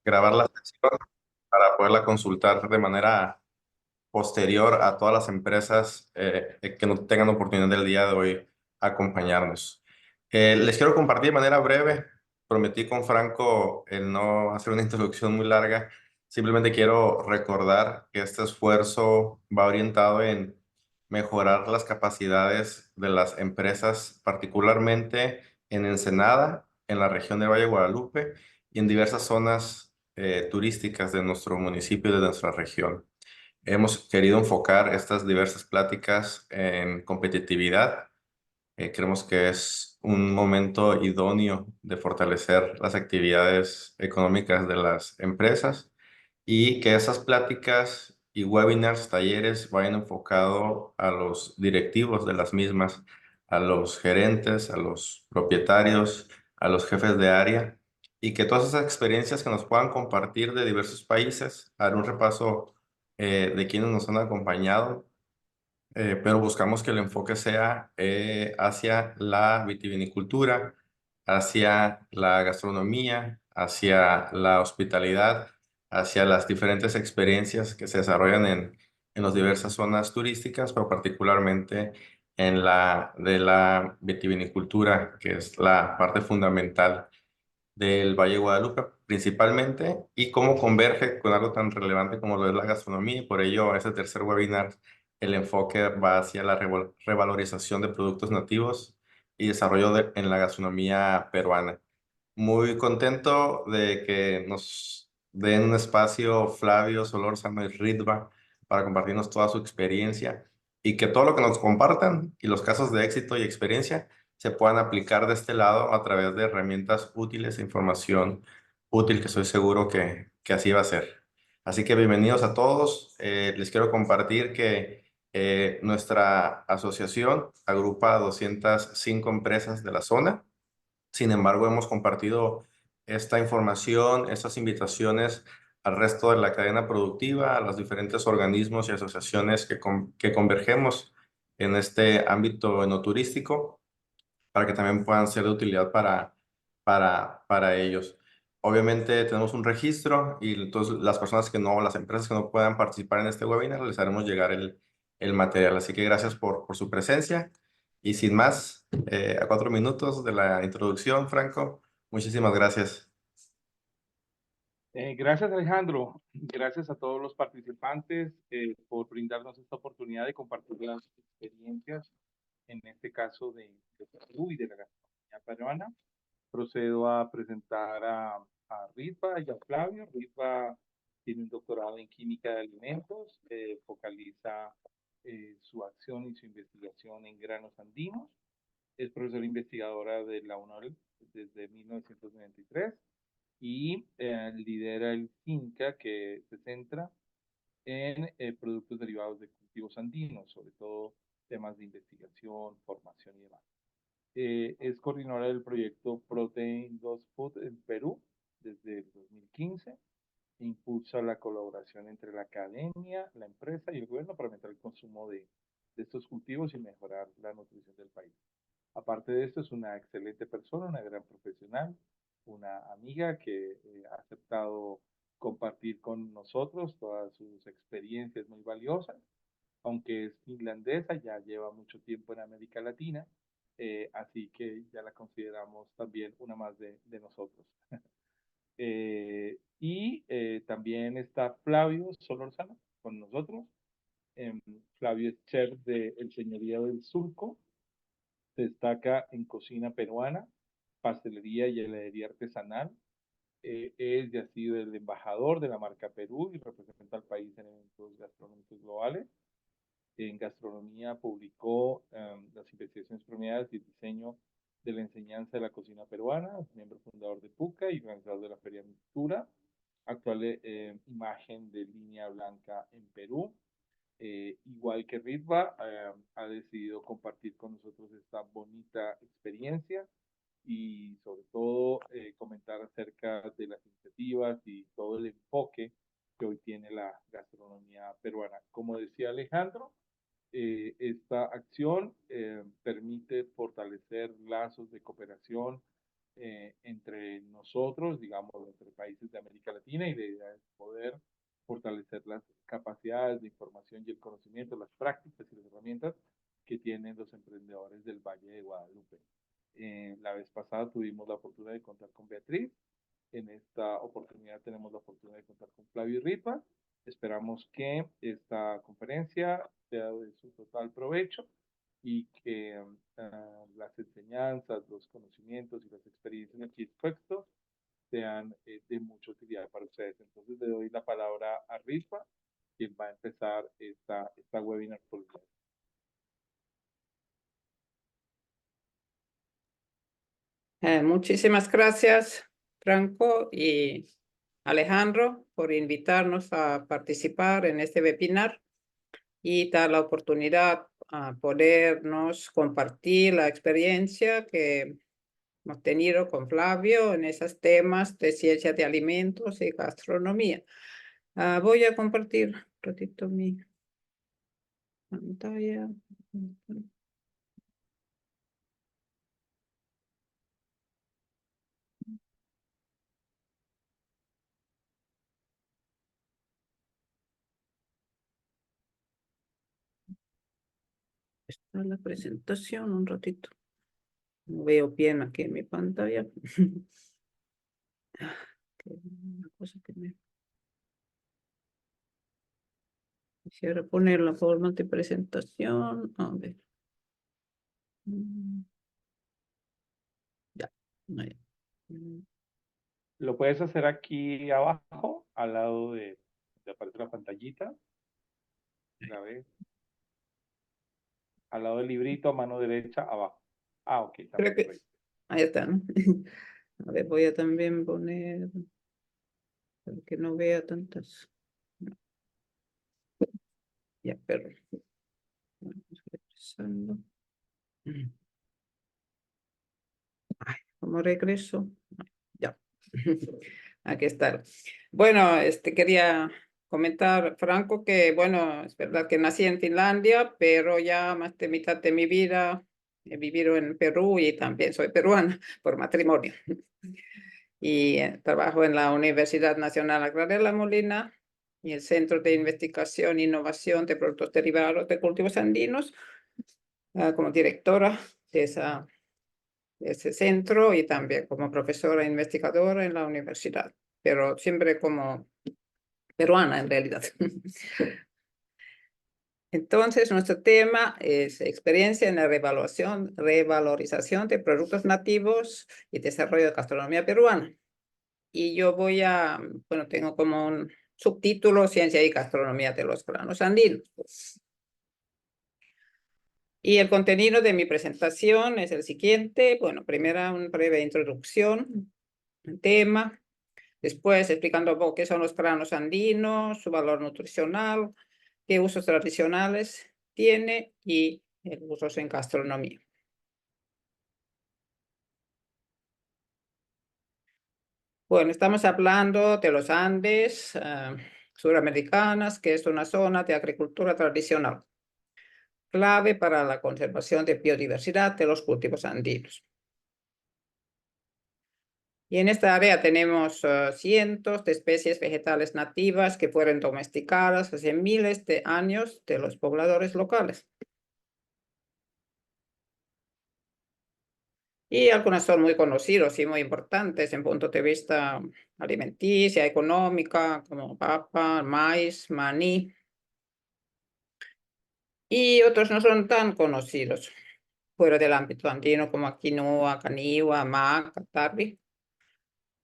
grabar la sesión para poderla consultar de manera posterior a todas las empresas que no tengan oportunidad del día de hoy acompañarnos. Les quiero compartir de manera breve. Prometí con Franco el no hacer una introducción muy larga. Simplemente quiero recordar que este esfuerzo va orientado en mejorar las capacidades de las empresas, particularmente en Ensenada, en la región del Valle de Guadalupe y en diversas zonas turísticas de nuestro municipio y de nuestra región. Hemos querido enfocar estas diversas pláticas en competitividad. Creemos que es un momento idóneo de fortalecer las actividades económicas de las empresas y que esas pláticas y webinars, talleres vayan enfocado a los directivos de las mismas, a los gerentes, a los propietarios, a los jefes de área y que todas esas experiencias que nos puedan compartir de diversos países, haré un repaso de quienes nos han acompañado, pero buscamos que el enfoque sea hacia la vitivinicultura, hacia la gastronomía, hacia la hospitalidad, hacia las diferentes experiencias que se desarrollan en las diversas zonas turísticas, pero particularmente en la de la vitivinicultura, que es la parte fundamental del Valle de Guadalupe principalmente, y cómo converge con algo tan relevante como lo es la gastronomía. Y por ello, ese tercer webinar, el enfoque va hacia la revalorización de productos nativos y desarrollo en la gastronomía peruana. Muy contento de que nos den un espacio Flavio, Solórzano y Ritva para compartirnos toda su experiencia y que todo lo que nos compartan y los casos de éxito y experiencia se puedan aplicar de este lado a través de herramientas útiles e información útil que estoy seguro que así va a ser. Así que bienvenidos a todos. Les quiero compartir que nuestra asociación agrupa a 205 empresas de la zona. Sin embargo, hemos compartido esta información, estas invitaciones al resto de la cadena productiva, a los diferentes organismos y asociaciones que convergemos en este ámbito enoturístico para que también puedan ser de utilidad para ellos. Obviamente tenemos un registro y entonces las personas que no, las empresas que no puedan participar en este webinar, les haremos llegar el material. Así que gracias por su presencia. Y sin más, a 4 minutos de la introducción, Franco, muchísimas gracias. Gracias, Alejandro. Gracias a todos los participantes por brindarnos esta oportunidad de compartir las experiencias, en este caso de Perú y de la gastronomía peruana. Procedo a presentar a Ritva y a Flavio. Ritva tiene un doctorado en química de alimentos, focaliza su acción y su investigación en granos andinos. Es profesora investigadora de la UNOL desde 1993 y lidera el FINCA, que se centra en productos derivados de cultivos andinos, sobre todo temas de investigación, formación y demás. Es coordinadora del proyecto Protein 2 Food en Perú desde el 2015. Impulsa la colaboración entre la academia, la empresa y el gobierno para aumentar el consumo de estos cultivos y mejorar la nutrición del país. Aparte de esto, es una excelente persona, una gran profesional, una amiga que ha aceptado compartir con nosotros todas sus experiencias muy valiosas. Aunque es finlandesa, ya lleva mucho tiempo en América Latina, así que ya la consideramos también una más de nosotros. También está Flavio Solórzano con nosotros. Flavio es chef de El Señorío del Surco, destaca en cocina peruana, pastelería y heladería artesanal. Es y ha sido el embajador de la marca Perú y representa al país en eventos gastronómicos globales. En gastronomía publicó las investigaciones premiadas y el diseño de la enseñanza de la cocina peruana, es miembro fundador de PUCA y organizador de la Feria Mixtura, actual imagen de Línea Blanca en Perú. Igual que Ritva, ha decidido compartir con nosotros esta bonita experiencia y sobre todo comentar acerca de las iniciativas y todo el enfoque que hoy tiene la gastronomía peruana. Como decía Alejandro, esta acción permite fortalecer lazos de cooperación entre nosotros, digamos, entre países de América Latina y la idea es poder fortalecer las capacidades de información y el conocimiento, las prácticas y las herramientas que tienen los emprendedores del Valle de Guadalupe. La vez pasada tuvimos la oportunidad de contar con Beatriz. En esta oportunidad tenemos la oportunidad de contar con Flavio y Ripa. Esperamos que esta conferencia sea de su total provecho y que las enseñanzas, los conocimientos y las experiencias aquí expuestos sean de mucha utilidad para ustedes. Entonces le doy la palabra a Ripa, quien va a empezar esta webinar por el día. Muchísimas gracias, Franco y Alejandro, por invitarnos a participar en este webinar y dar la oportunidad a podernos compartir la experiencia que hemos tenido con Flavio en esos temas de ciencia de alimentos y gastronomía. Voy a compartir un ratito mi pantalla. Está la presentación un ratito. No veo bien aquí en mi pantalla. Una cosa que me... Quisiera poner la forma de presentación. A ver. Ya. Ahí. Lo puedes hacer aquí abajo, al lado de aparece la pantallita. La ves. Al lado del librito, a mano derecha, abajo. Ok, Creo también. que ahí está, ¿no? A ver, voy a también poner para que no vea tantas. Ya, pero vamos regresando. Ay, ¿cómo regreso? Ya. Aquí está. Bueno, quería comentar, Franco, que bueno, es verdad que nací en Finlandia, pero ya más de mitad de mi vida he vivido en Perú y también soy peruana por matrimonio. Y trabajo en la Universidad Nacional Agraria La Molina y el Centro de Investigación e Innovación de Productos Derivados de Cultivos Andinos, como directora de ese centro y también como profesora e investigadora en la universidad, pero siempre como peruana en realidad. Entonces, nuestro tema es experiencia en la revalorización de productos nativos y desarrollo de gastronomía peruana. Y yo voy a, bueno, tengo como un subtítulo, Ciencia y Gastronomía de los Granos Andinos. Y el contenido de mi presentación es el siguiente. Bueno, primero una breve introducción, un tema. Después explicando un poco qué son los granos andinos, su valor nutricional, qué usos tradicionales tiene y usos en gastronomía. Bueno, estamos hablando de los Andes suramericanas, que es una zona de agricultura tradicional, clave para la conservación de biodiversidad de los cultivos andinos. Y en esta área tenemos cientos de especies vegetales nativas que fueron domesticadas hace miles de años de los pobladores locales. Y algunas son muy conocidos y muy importantes en punto de vista alimenticia, económica, como papa, maíz, maní. Y otros no son tan conocidos fuera del ámbito andino como quinoa, caniwa, maca, tarri.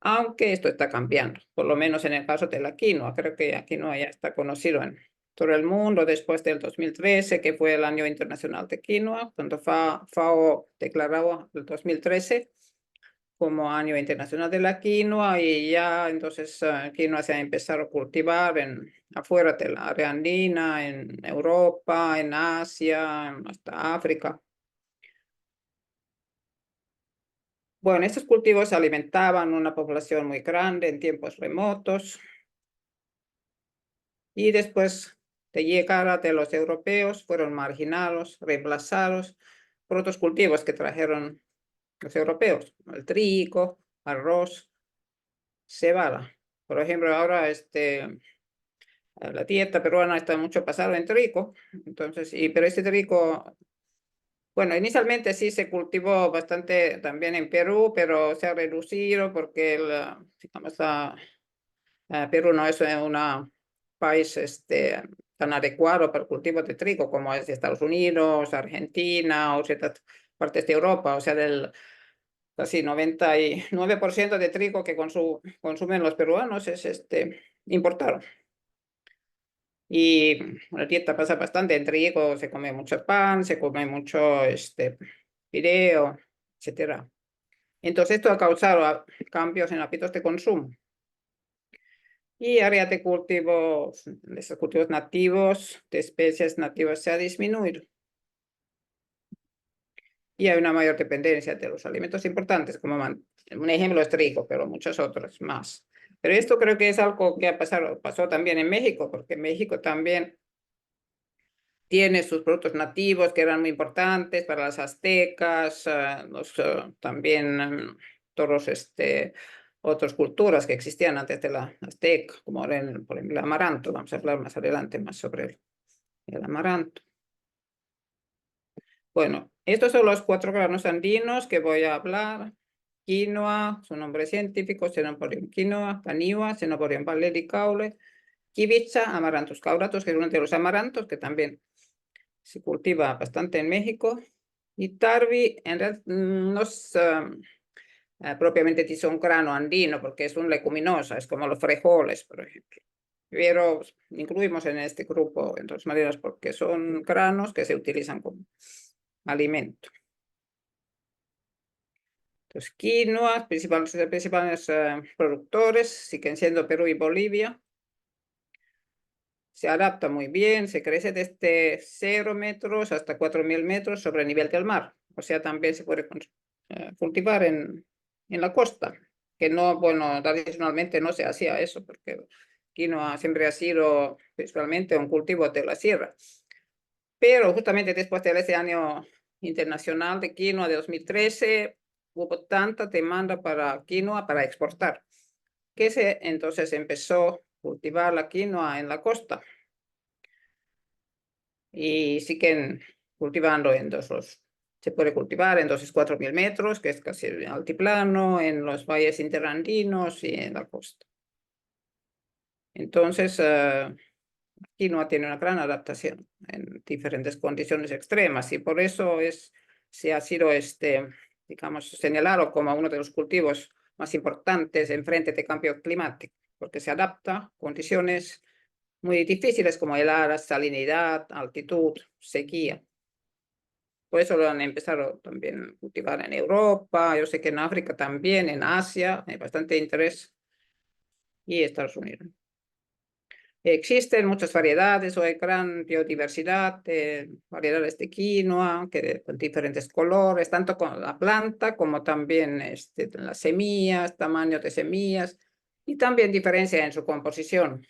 Aunque esto está cambiando, por lo menos en el caso de la quinoa. Creo que la quinoa ya está conocido en todo el mundo después del 2013, que fue el Año Internacional de Quinoa, cuando FAO declaró el 2013 como Año Internacional de la Quinoa, y ya entonces quinoa se ha empezado a cultivar afuera de la área andina, en Europa, en Asia, hasta África. Bueno, estos cultivos alimentaban una población muy grande en tiempos remotos y después de llegada de los europeos fueron marginados, reemplazados por otros cultivos que trajeron los europeos, el trigo, arroz, cebada, Por ejemplo, ahora la dieta peruana está mucho basada en trigo, entonces, pero este trigo, bueno, inicialmente sí se cultivó bastante también en Perú, pero se ha reducido porque digamos, Perú no es un país tan adecuado para el cultivo de trigo como es Estados Unidos, Argentina o ciertas partes de Europa, o sea, casi 99% de trigo que consumen los peruanos es importado. Y la dieta pasa bastante en trigo, se come mucho pan, se come mucho fideo, etcétera. Entonces esto ha causado cambios en hábitos de consumo. Y área de cultivos, de esos cultivos nativos, de especies nativas, se ha disminuido. Y hay una mayor dependencia de los alimentos importantes, como un ejemplo es trigo, pero muchos otros más. Pero esto creo que es algo que pasó también en México, porque México también tiene sus productos nativos que eran muy importantes para las aztecas, también todos otras culturas que existían antes de la azteca, como por ejemplo el amaranto. Vamos a hablar más adelante más sobre el amaranto. Bueno, estos son los 4 granos andinos que voy a hablar. Quinoa, su nombre científico, Xenoporium quinoa, Caniua, Xenoporium valderi caule, Kibicha, Amaranthus caudatus, que es uno de los amarantos que también se cultiva bastante en México. Y Tarvi, en realidad, no es propiamente dice un grano andino, porque es un leguminosa, es como los frijoles, por ejemplo. Pero incluimos en este grupo, en todas maneras, porque son granos que se utilizan como alimento. Entonces, quinoa, principales productores siguen siendo Perú y Bolivia. Se adapta muy bien, se crece desde 0 metros hasta 4.000 metros sobre el nivel del mar. O sea, también se puede cultivar en la costa, que no, bueno, tradicionalmente no se hacía eso, porque quinoa siempre ha sido principalmente un cultivo de la sierra. Pero justamente después de ese año internacional de quinoa de 2013, hubo tanta demanda para quinoa para exportar, que entonces empezó a cultivar la quinoa en la costa. Y siguen cultivando se puede cultivar en 4.000 metros, que es casi altiplano, en los valles interandinos y en la costa. Entonces, quinoa tiene una gran adaptación en diferentes condiciones extremas y por eso se ha sido, digamos, señalado como uno de los cultivos más importantes en frente de cambio climático, porque se adapta a condiciones muy difíciles como heladas, salinidad, altitud, sequía. Por eso lo han empezado también a cultivar en Europa, yo sé que en África también, en Asia, hay bastante interés, y Estados Unidos. Existen muchas variedades, o hay gran biodiversidad de variedades de quinoa, con diferentes colores, tanto con la planta como también las semillas, tamaño de semillas, y también diferencia en su composición.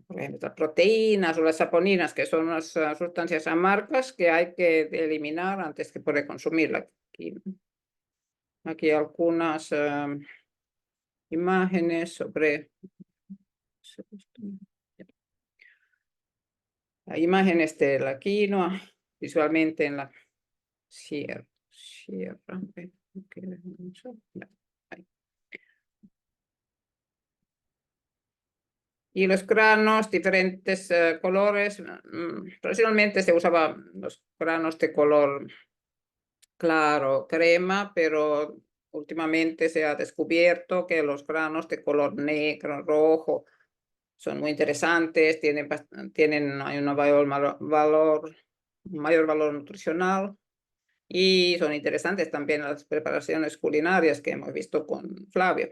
Por ejemplo, las proteínas o las saponinas, que son unas sustancias amargas que hay que eliminar antes de poder consumirla. Aquí algunas imágenes sobre imágenes de la quinoa, visualmente en la sierra. Y los granos, diferentes colores. Tradicionalmente se usaban los granos de color claro, crema, pero últimamente se ha descubierto que los granos de color negro, rojo, son muy interesantes, hay un mayor valor nutricional y son interesantes también las preparaciones culinarias que hemos visto con Flavio.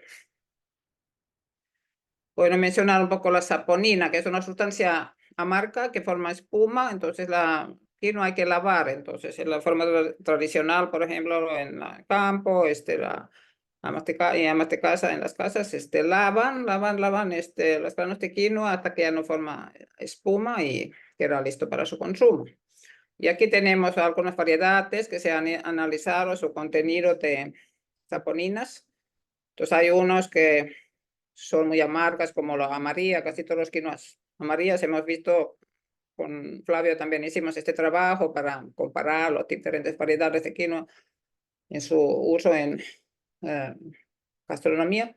Bueno, mencionar un poco la saponina, que es una sustancia amarga que forma espuma, entonces la quinoa hay que lavar, entonces en la forma tradicional, por ejemplo, en el campo, amas de casa, en las casas, lavan los granos de quinoa hasta que ya no forma espuma y queda listo para su consumo. Y aquí tenemos algunas variedades que se han analizado su contenido de saponinas. Entonces hay unos que son muy amargas, como la amarilla, casi todos los quinoas amarillas hemos visto. Con Flavio también hicimos este trabajo para comparar las diferentes variedades de quinoa en su uso en gastronomía,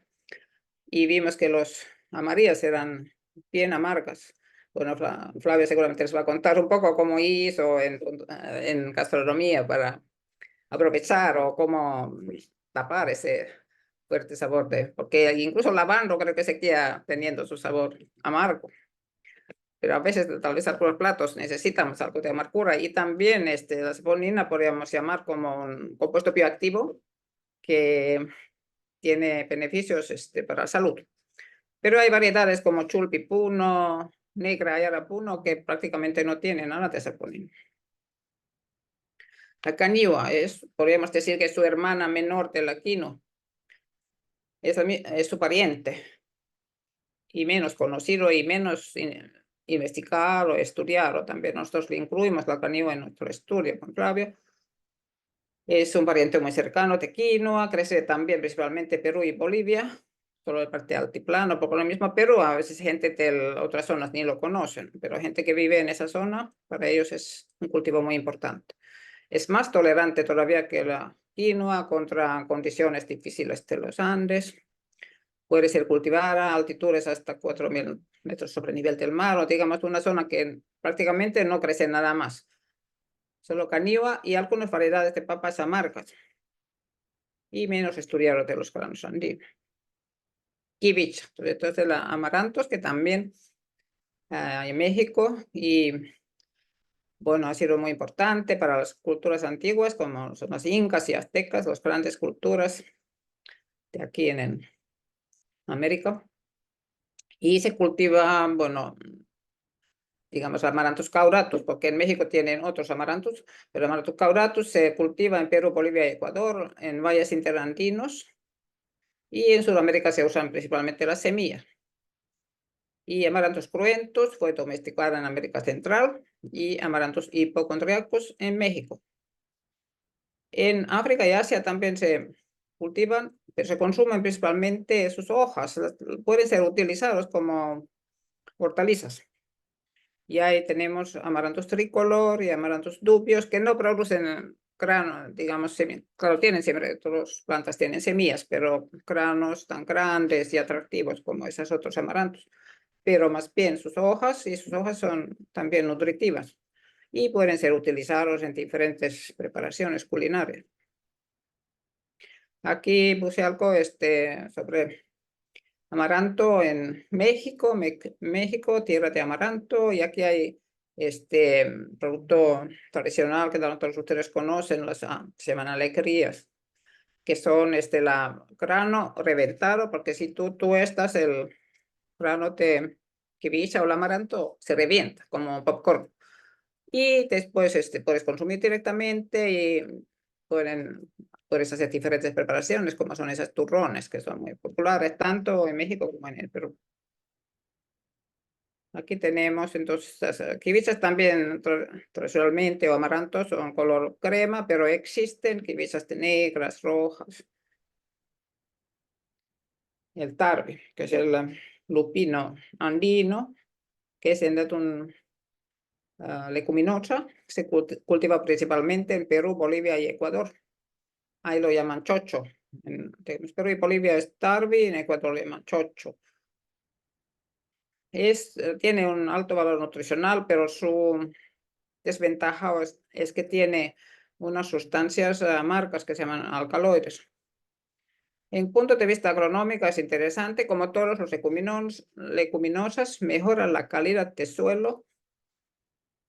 y vimos que los amarillas eran bien amargas. Bueno, Flavio seguramente les va a contar un poco cómo hizo en gastronomía para aprovechar o cómo tapar ese fuerte sabor porque incluso lavando creo que seguía teniendo su sabor amargo. Pero a veces tal vez algunos platos necesitamos algo de amargura, y también la saponina podríamos llamar como un compuesto bioactivo que tiene beneficios para la salud. Pero hay variedades como Chulpi Puno, Negra y Arapuno que prácticamente no tienen nada de saponina. La caniua podríamos decir que es su hermana menor de la quinoa. Es su pariente y menos conocido y menos investigado o estudiado. También nosotros le incluimos la caniua en nuestro estudio con Flavio. Es un pariente muy cercano de quinoa, crece también principalmente en Perú y Bolivia, solo de parte altiplano, por lo mismo Perú, a veces gente de otras zonas ni lo conocen, pero gente que vive en esa zona, para ellos es un cultivo muy importante. Es más tolerante todavía que la quinoa contra condiciones difíciles de los Andes. Puede ser cultivada a altitudes hasta 4.000 metros sobre el nivel del mar, o digamos una zona que prácticamente no crece nada más. Solo caniua y algunas variedades de papas amargas, y menos estudiado de los granos andinos. Quivicha, entonces la amarantos, que también en México, y bueno, ha sido muy importante para las culturas antiguas, como son los incas y aztecas, las grandes culturas de aquí en América. Y se cultiva, bueno, digamos, amaranthus cauratus, porque en México tienen otros amaranthus, pero amaranthus cauratus se cultiva en Perú, Bolivia y Ecuador, en valles interandinos, y en Sudamérica se usan principalmente las semillas. Y Amaranthus cruentus fue domesticada en América Central, y Amaranthus hipocondriacus en México. En África y Asia también se cultivan, pero se consumen principalmente sus hojas. Pueden ser utilizados como hortalizas. Y ahí tenemos Amaranthus tricolor y Amaranthus dubios, que no producen grano, digamos, claro, tienen siempre, todas las plantas tienen semillas, pero granos tan grandes y atractivos como esos otros amaranthus. Pero más bien sus hojas son también nutritivas y pueden ser utilizados en diferentes preparaciones culinarias. Aquí puse algo sobre amaranto en México, México, tierra de amaranto, y aquí hay producto tradicional que todos ustedes conocen, se llaman alegrías, que son la grano reventado, porque si tú tuestas el grano de quivicha o el amaranto, se revienta como popcorn. Y después puedes consumir directamente, y puedes hacer diferentes preparaciones, como son esas turrones, que son muy populares tanto en México como en el Perú. Aquí tenemos entonces las quivichas también tradicionalmente, o amarantos, son color crema, pero existen quivichas negras, rojas. El tarbi, que es el lupino andino, que es un leguminosa, se cultiva principalmente en Perú, Bolivia y Ecuador. Ahí lo llaman chocho. En Perú y Bolivia es tarbi, en Ecuador lo llaman chocho. Tiene un alto valor nutricional, pero su desventaja es que tiene unas sustancias amargas que se llaman alcaloides. En punto de vista agronómico es interesante, como todos los leguminosas, mejoran la calidad de suelo,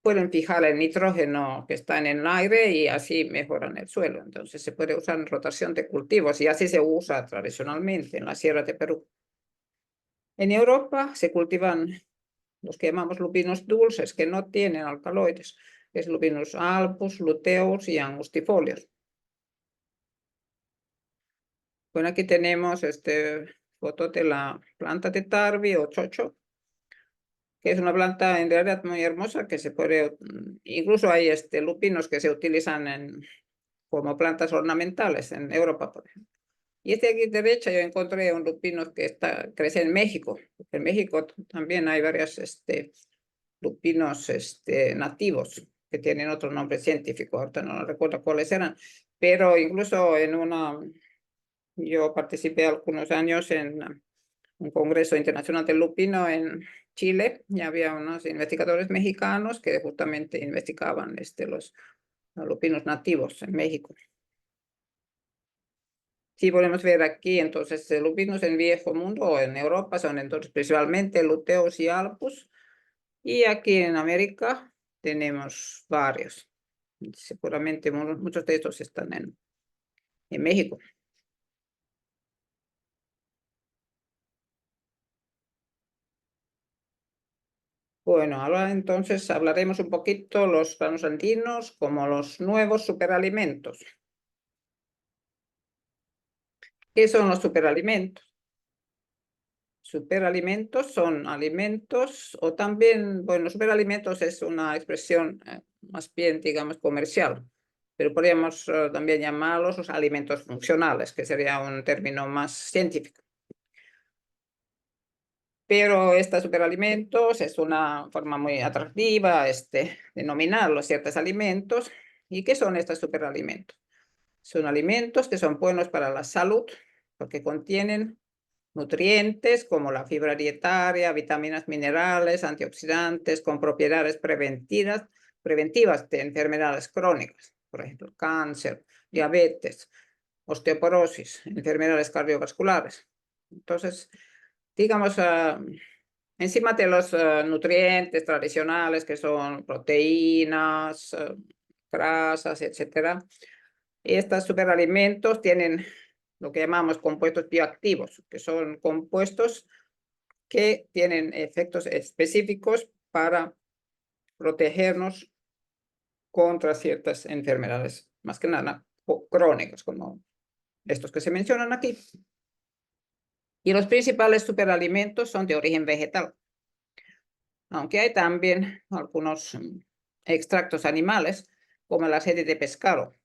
pueden fijar el nitrógeno que está en el aire y así mejoran el suelo. Entonces se puede usar en rotación de cultivos, y así se usa tradicionalmente en la Sierra de Perú. En Europa se cultivan los que llamamos lupinos dulces, que no tienen alcaloides. Es Lupinus albus, luteus y angustifolios. Bueno, aquí tenemos foto de la planta de tarbi o chocho, que es una planta en realidad muy hermosa, que se puede, incluso hay lupinos que se utilizan como plantas ornamentales en Europa, por ejemplo. Y aquí derecha yo encontré un lupino que crece en México. En México también hay varios lupinos nativos que tienen otro nombre científico, ahorita no recuerdo cuáles eran, pero incluso yo participé algunos años en un congreso internacional del lupino en Chile, y había unos investigadores mexicanos que justamente investigaban los lupinos nativos en México. Sí, podemos ver aquí, entonces, lupinos en Viejo Mundo o en Europa son entonces principalmente luteos y alpus, y aquí en América tenemos varios. Seguramente muchos de estos están en México. Bueno, ahora entonces hablaremos un poquito los granos andinos como los nuevos superalimentos. ¿Qué son los superalimentos? Superalimentos son alimentos o también, bueno, superalimentos es una expresión más bien, digamos, comercial, pero podríamos también llamarlos los alimentos funcionales, que sería un término más científico. Pero estos superalimentos es una forma muy atractiva denominar los ciertos alimentos. ¿Y qué son estos superalimentos? Son alimentos que son buenos para la salud porque contienen nutrientes como la fibra dietaria, vitaminas, minerales, antioxidantes con propiedades preventivas de enfermedades crónicas, por ejemplo, cáncer, diabetes, osteoporosis, enfermedades cardiovasculares. Entonces, digamos, encima de los nutrientes tradicionales que son proteínas, grasas, etcétera, estos superalimentos tienen lo que llamamos compuestos bioactivos, que son compuestos que tienen efectos específicos para protegernos contra ciertas enfermedades, más que nada crónicas, como estos que se mencionan aquí. Y los principales superalimentos son de origen vegetal, aunque hay también algunos extractos animales, como el aceite de pescado,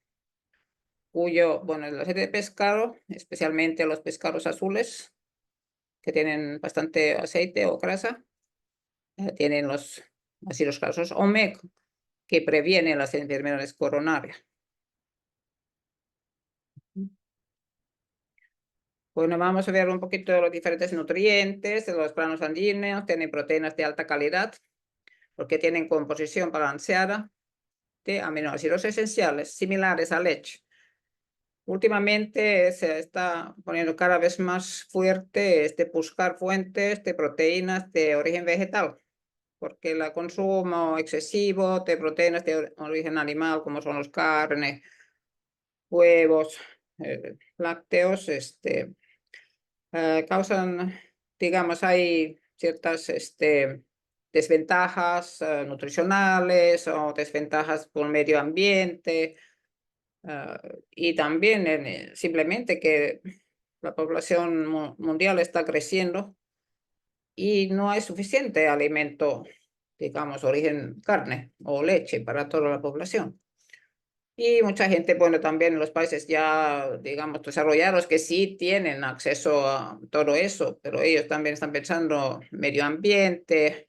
el aceite de pescado, especialmente los pescados azules, que tienen bastante aceite o grasa, tienen los ácidos grasos omega, que previenen las enfermedades coronarias. Bueno, vamos a ver un poquito de los diferentes nutrientes de los granos andinos. Tienen proteínas de alta calidad, porque tienen composición balanceada de aminoácidos esenciales, similares a leche. Últimamente se está poniendo cada vez más fuerte buscar fuentes de proteínas de origen vegetal, porque el consumo excesivo de proteínas de origen animal, como son los carnes, huevos, lácteos, causan, digamos, hay ciertas desventajas nutricionales o desventajas por el medio ambiente, y también simplemente que la población mundial está creciendo y no hay suficiente alimento, digamos, origen carne o leche para toda la población. Y mucha gente, bueno, también en los países ya, digamos, desarrollados que sí tienen acceso a todo eso, pero ellos también están pensando medio ambiente,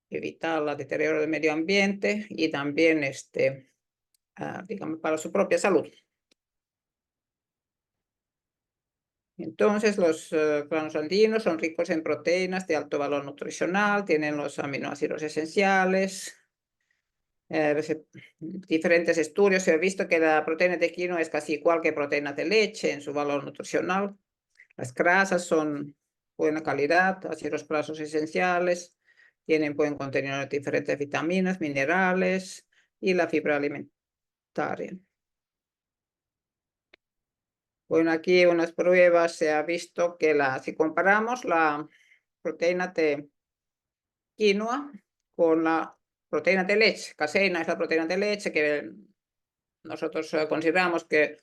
evitar el deterioro del medio ambiente y también, digamos, para su propia salud. Entonces, los granos andinos son ricos en proteínas de alto valor nutricional, tienen los aminoácidos esenciales. Diferentes estudios se ha visto que la proteína de quinoa es casi igual que proteína de leche en su valor nutricional. Las grasas son buena calidad, ácidos grasos esenciales, tienen buen contenido de diferentes vitaminas, minerales y la fibra alimentaria. Bueno, aquí unas pruebas se ha visto que si comparamos la proteína de quinoa con la proteína de leche, caseína es la proteína de leche que nosotros consideramos que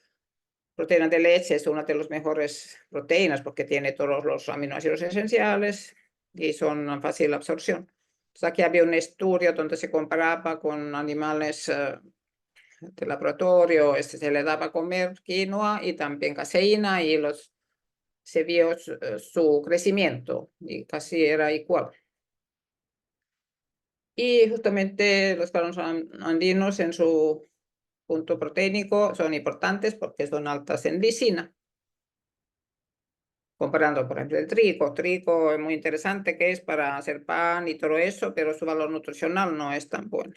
proteína de leche es una de las mejores proteínas porque tiene todos los aminoácidos esenciales y son fácil de absorción. Entonces aquí había un estudio donde se comparaba con animales del laboratorio se le daba a comer quinoa y también caseína y se vio su crecimiento y casi era igual. Y justamente los granos andinos en su punto proteínico son importantes porque son altas en lisina. Comparando, por ejemplo, el trigo. Trigo es muy interesante que es para hacer pan y todo eso, pero su valor nutricional no es tan bueno.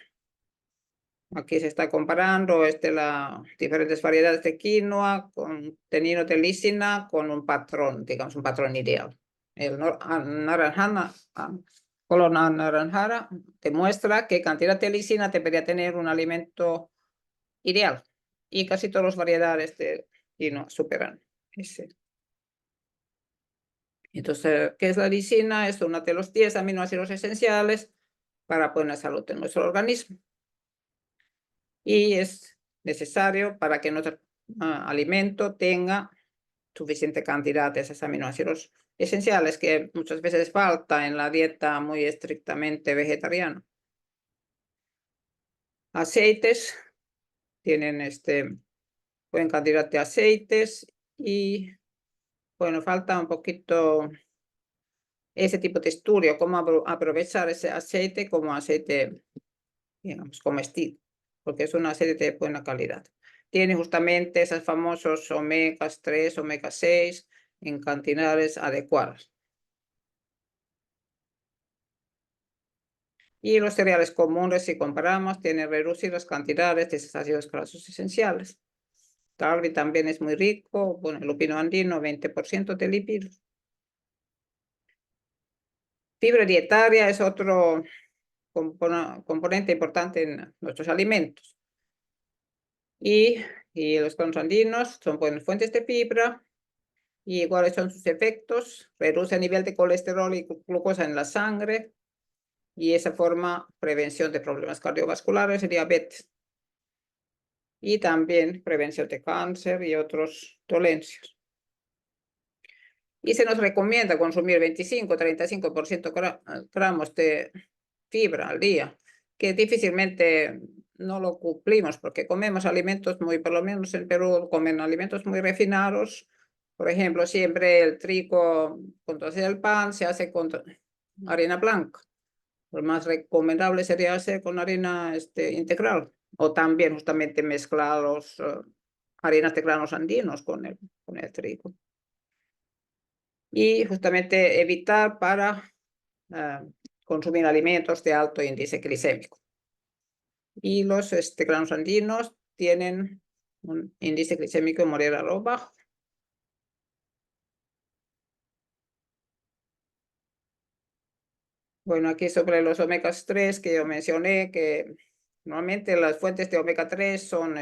Aquí se está comparando las diferentes variedades de quinoa con contenido de lisina con un patrón, digamos, un patrón ideal. El color anaranjada demuestra qué cantidad de lisina debería tener un alimento ideal. Y casi todas las variedades de quinoa superan ese. Entonces, ¿qué es la lisina? Es uno de los 10 aminoácidos esenciales para buena salud de nuestro organismo. Y es necesario para que nuestro alimento tenga suficiente cantidad de esos aminoácidos esenciales que muchas veces falta en la dieta muy estrictamente vegetariana. Aceites, tienen buena cantidad de aceites y bueno, falta un poquito ese tipo de estudio, cómo aprovechar ese aceite como aceite, digamos, comestible, porque es un aceite de buena calidad. Tiene justamente esos famosos omegas 3, omega 6 en cantidades adecuadas. Y los cereales comunes, si comparamos, tienen reducidas cantidades de esos ácidos grasos esenciales. Tal también es muy rico, bueno, el lupino andino, 20% de lípidos. Fibra dietaria es otro componente importante en nuestros alimentos. Y los granos andinos son buenas fuentes de fibra. ¿Y cuáles son sus efectos? Reduce el nivel de colesterol y glucosa en la sangre. Y esa forma prevención de problemas cardiovasculares y diabetes. Y también prevención de cáncer y otros dolencias. Y se nos recomienda consumir 25-35% gramos de fibra al día, que difícilmente no lo cumplimos porque comemos alimentos por lo menos en Perú, comen alimentos muy refinados. Por ejemplo, siempre el trigo, cuando se hace el pan, se hace con harina blanca. Lo más recomendable sería hacer con harina integral o también justamente mezclar harinas de granos andinos con el trigo. Y justamente evitar para consumir alimentos de alto índice glicémico. Y los granos andinos tienen un índice glicémico moderado bajo. Bueno, aquí sobre los omega 3 que yo mencioné, que normalmente las fuentes de omega 3 son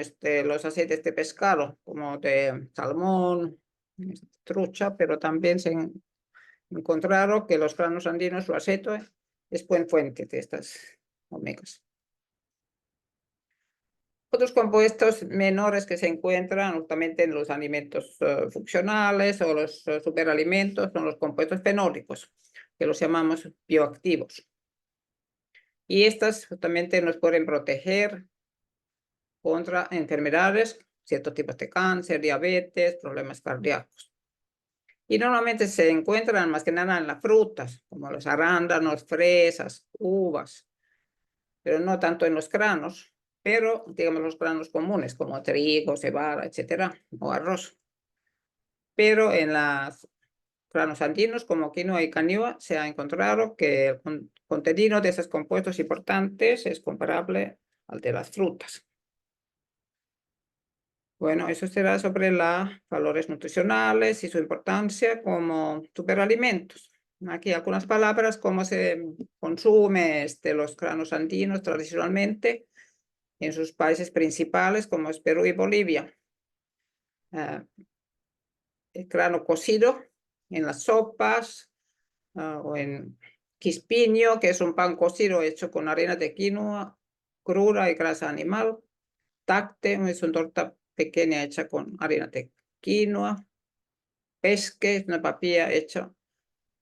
los aceites de pescado, como de salmón, trucha, pero también se encontraron que los granos andinos, su aceite, es buena fuente de estas omegas. Otros compuestos menores que se encuentran justamente en los alimentos funcionales o los superalimentos son los compuestos fenólicos, que los llamamos bioactivos. Y estas justamente nos pueden proteger contra enfermedades, ciertos tipos de cáncer, diabetes, problemas cardíacos. Y normalmente se encuentran más que nada en las frutas, como los arándanos, fresas, uvas, pero no tanto en los granos, pero digamos los granos comunes como trigo, cebada, etcétera, o arroz. Pero en los granos andinos como quinoa y canoa se ha encontrado que el contenido de esos compuestos importantes es comparable al de las frutas. Bueno, eso será sobre los valores nutricionales y su importancia como superalimentos. Aquí algunas palabras, cómo se consume los granos andinos tradicionalmente en sus países principales, como es Perú y Bolivia. El grano cocido en las sopas o en quispiño, que es un pan cocido hecho con harina de quinoa cruda y grasa animal. Tacte es una torta pequeña hecha con harina de quinoa. Pesque es una papilla hecha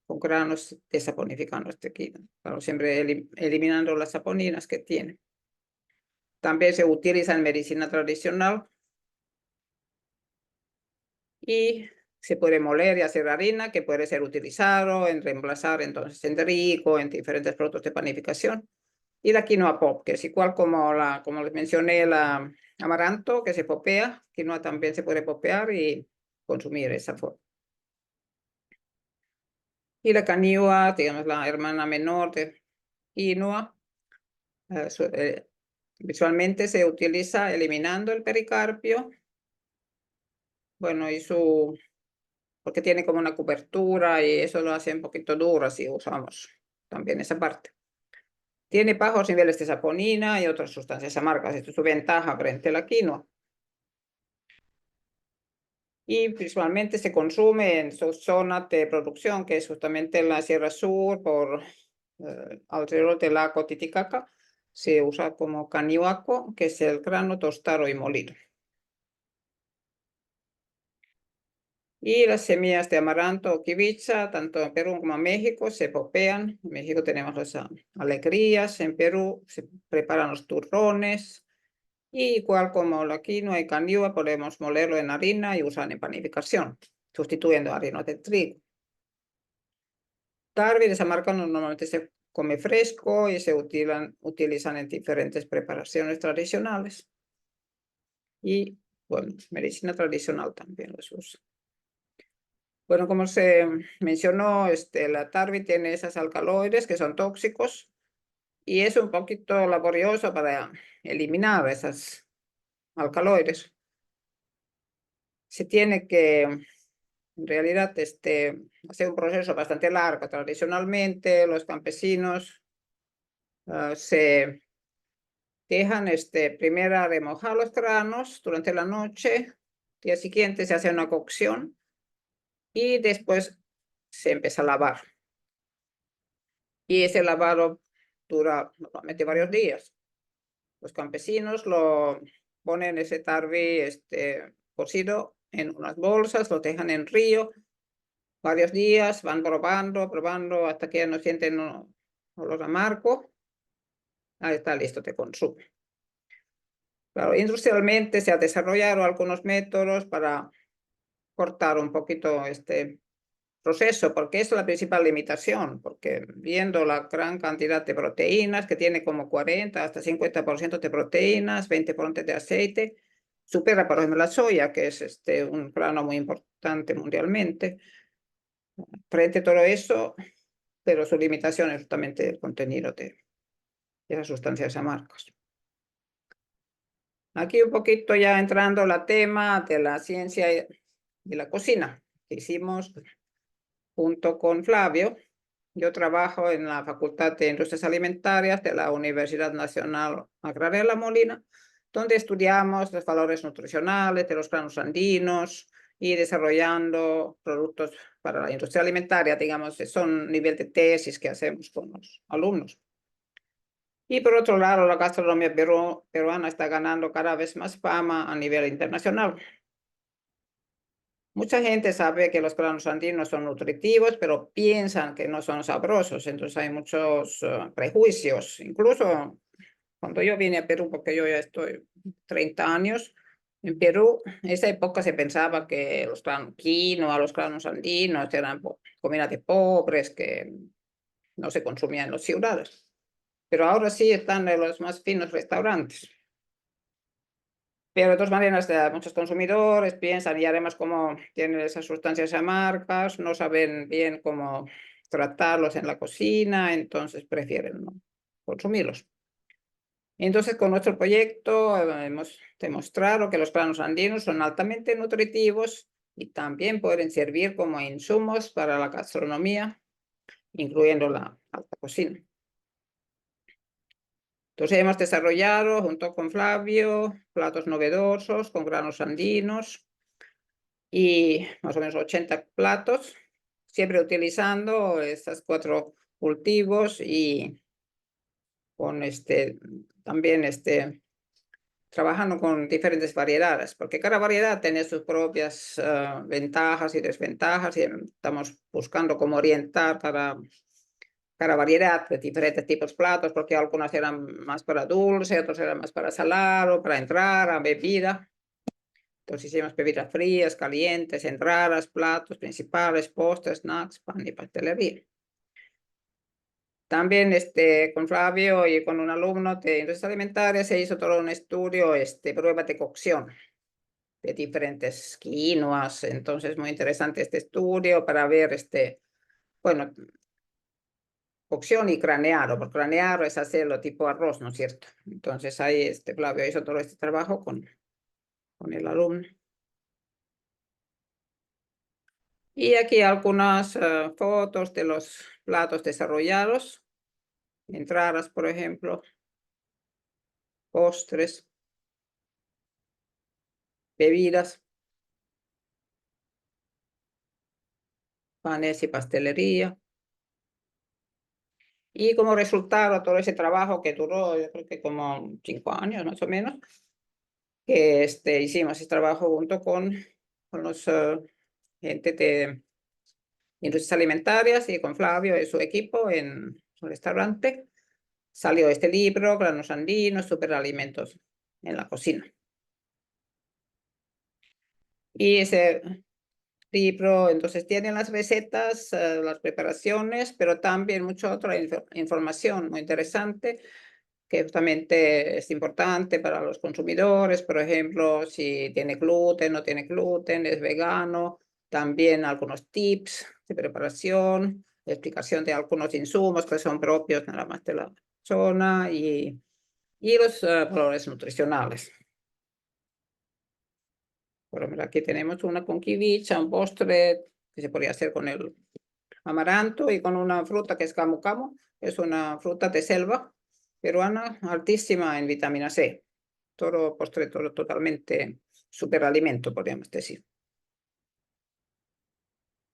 con granos desaponificados de quinoa, claro, siempre eliminando las saponinas que tiene. también se utiliza en medicina tradicional y se puede moler y hacer harina que puede ser utilizado en reemplazar entonces en trigo, en diferentes productos de panificación. Y la quinoa pop, que es igual como les mencioné, la amaranto que se popea, quinoa también se puede popear y consumir de esa forma. Y la caniua, digamos la hermana menor de quinoa, visualmente se utiliza eliminando el pericarpio. Bueno, porque tiene como una cobertura y eso lo hace un poquito duro, así usamos también esa parte. Tiene bajos niveles de saponina y otras sustancias amargas. Esto es su ventaja frente a la quinoa. Y visualmente se consume en su zona de producción, que es justamente en la Sierra Sur, por alrededor del lago Titicaca. Se usa como canihuaco, que es el grano tostado y molido. Y las semillas de amaranto o kibicha, tanto en Perú como en México, se popean. En México tenemos las alegrías, en Perú se preparan los turrones. Y igual como la quinoa y caniua, podemos molerlo en harina y usar en panificación, sustituyendo harina de trigo. Tarvi de esa marca normalmente se come fresco y se utilizan en diferentes preparaciones tradicionales. Y bueno, medicina tradicional también los usa. Bueno, como se mencionó, la Tarvi tiene esas alcaloides que son tóxicos y es un poquito laborioso para eliminar esas alcaloides. Se tiene que, en realidad, hacer un proceso bastante largo. Tradicionalmente, los campesinos se dejan primero a remojar los granos durante la noche. Día siguiente se hace una cocción y después se empieza a lavar. Y ese lavado dura normalmente varios días. Los campesinos lo ponen ese tarvi cocido en unas bolsas, lo dejan en río varios días, van probando hasta que ya no sienten olor amargo. Ahí está listo de consumo. Claro, industrialmente se han desarrollado algunos métodos para cortar un poquito este proceso, porque es la principal limitación, porque viendo la gran cantidad de proteínas, que tiene como 40 hasta 50% de proteínas, 20% de aceite, supera, por ejemplo, la soya, que es un grano muy importante mundialmente. Frente a todo eso, pero su limitación es justamente el contenido de esas sustancias amargas. Aquí un poquito ya entrando al tema de la ciencia y la cocina que hicimos junto con Flavio. Yo trabajo en la Facultad de Industrias Alimentarias de la Universidad Nacional Agraria de La Molina, donde estudiamos los valores nutricionales de los granos andinos y desarrollando productos para la industria alimentaria, digamos, son nivel de tesis que hacemos con los alumnos. Y por otro lado, la gastronomía peruana está ganando cada vez más fama a nivel internacional. Mucha gente sabe que los granos andinos son nutritivos, pero piensan que no son sabrosos, entonces hay muchos prejuicios. Incluso cuando yo vine a Perú, porque yo ya estoy 30 años, en Perú, en esa época se pensaba que los granos quinoa, los granos andinos eran comida de pobres, que no se consumían en las ciudades. Pero ahora sí están en los más finos restaurantes. Pero de todas maneras, muchos consumidores piensan, y además como tienen esas sustancias amargas, no saben bien cómo tratarlos en la cocina, entonces prefieren no consumirlos. Entonces, con nuestro proyecto hemos demostrado que los granos andinos son altamente nutritivos y también pueden servir como insumos para la gastronomía, incluyendo la alta cocina. Entonces hemos desarrollado junto con Flavio platos novedosos con granos andinos y más o menos 80 platos, siempre utilizando estos 4 cultivos y con también trabajando con diferentes variedades, porque cada variedad tiene sus propias ventajas y desventajas y estamos buscando cómo orientar cada para variedad de diferentes tipos de platos, porque algunos eran más para dulce, otros eran más para salado, para entrar a bebida. Entonces hicimos bebidas frías, calientes, entradas, platos principales, postres, snacks, pan y pastelería. También con Flavio y con un alumno de industrias alimentarias se hizo todo un estudio, prueba de cocción de diferentes quinoas. Entonces muy interesante este estudio para ver, bueno, cocción y craneado, porque craneado es hacerlo tipo arroz, ¿no es cierto? Entonces ahí Flavio hizo todo este trabajo con el alumno. Y aquí algunas fotos de los platos desarrollados, entradas, por ejemplo, postres, bebidas, panes y pastelería. Y como resultado todo ese trabajo que duró, yo creo que como 5 años más o menos, que hicimos ese trabajo junto con los gente de industrias alimentarias y con Flavio y su equipo en un restaurante. Salió este libro, Granos Andinos, Superalimentos en la cocina. Y ese libro entonces tiene las recetas, las preparaciones, pero también mucha otra información muy interesante que justamente es importante para los consumidores, por ejemplo, si tiene gluten, no tiene gluten, es vegano, también algunos tips de preparación, explicación de algunos insumos que son propios nada más de la zona y los valores nutricionales. Por ejemplo, aquí tenemos una con kiwicha, un postre que se podría hacer con el amaranto y con una fruta que es camu camu, es una fruta de selva peruana altísima en vitamina C. Todo postre, todo totalmente superalimento, podríamos decir.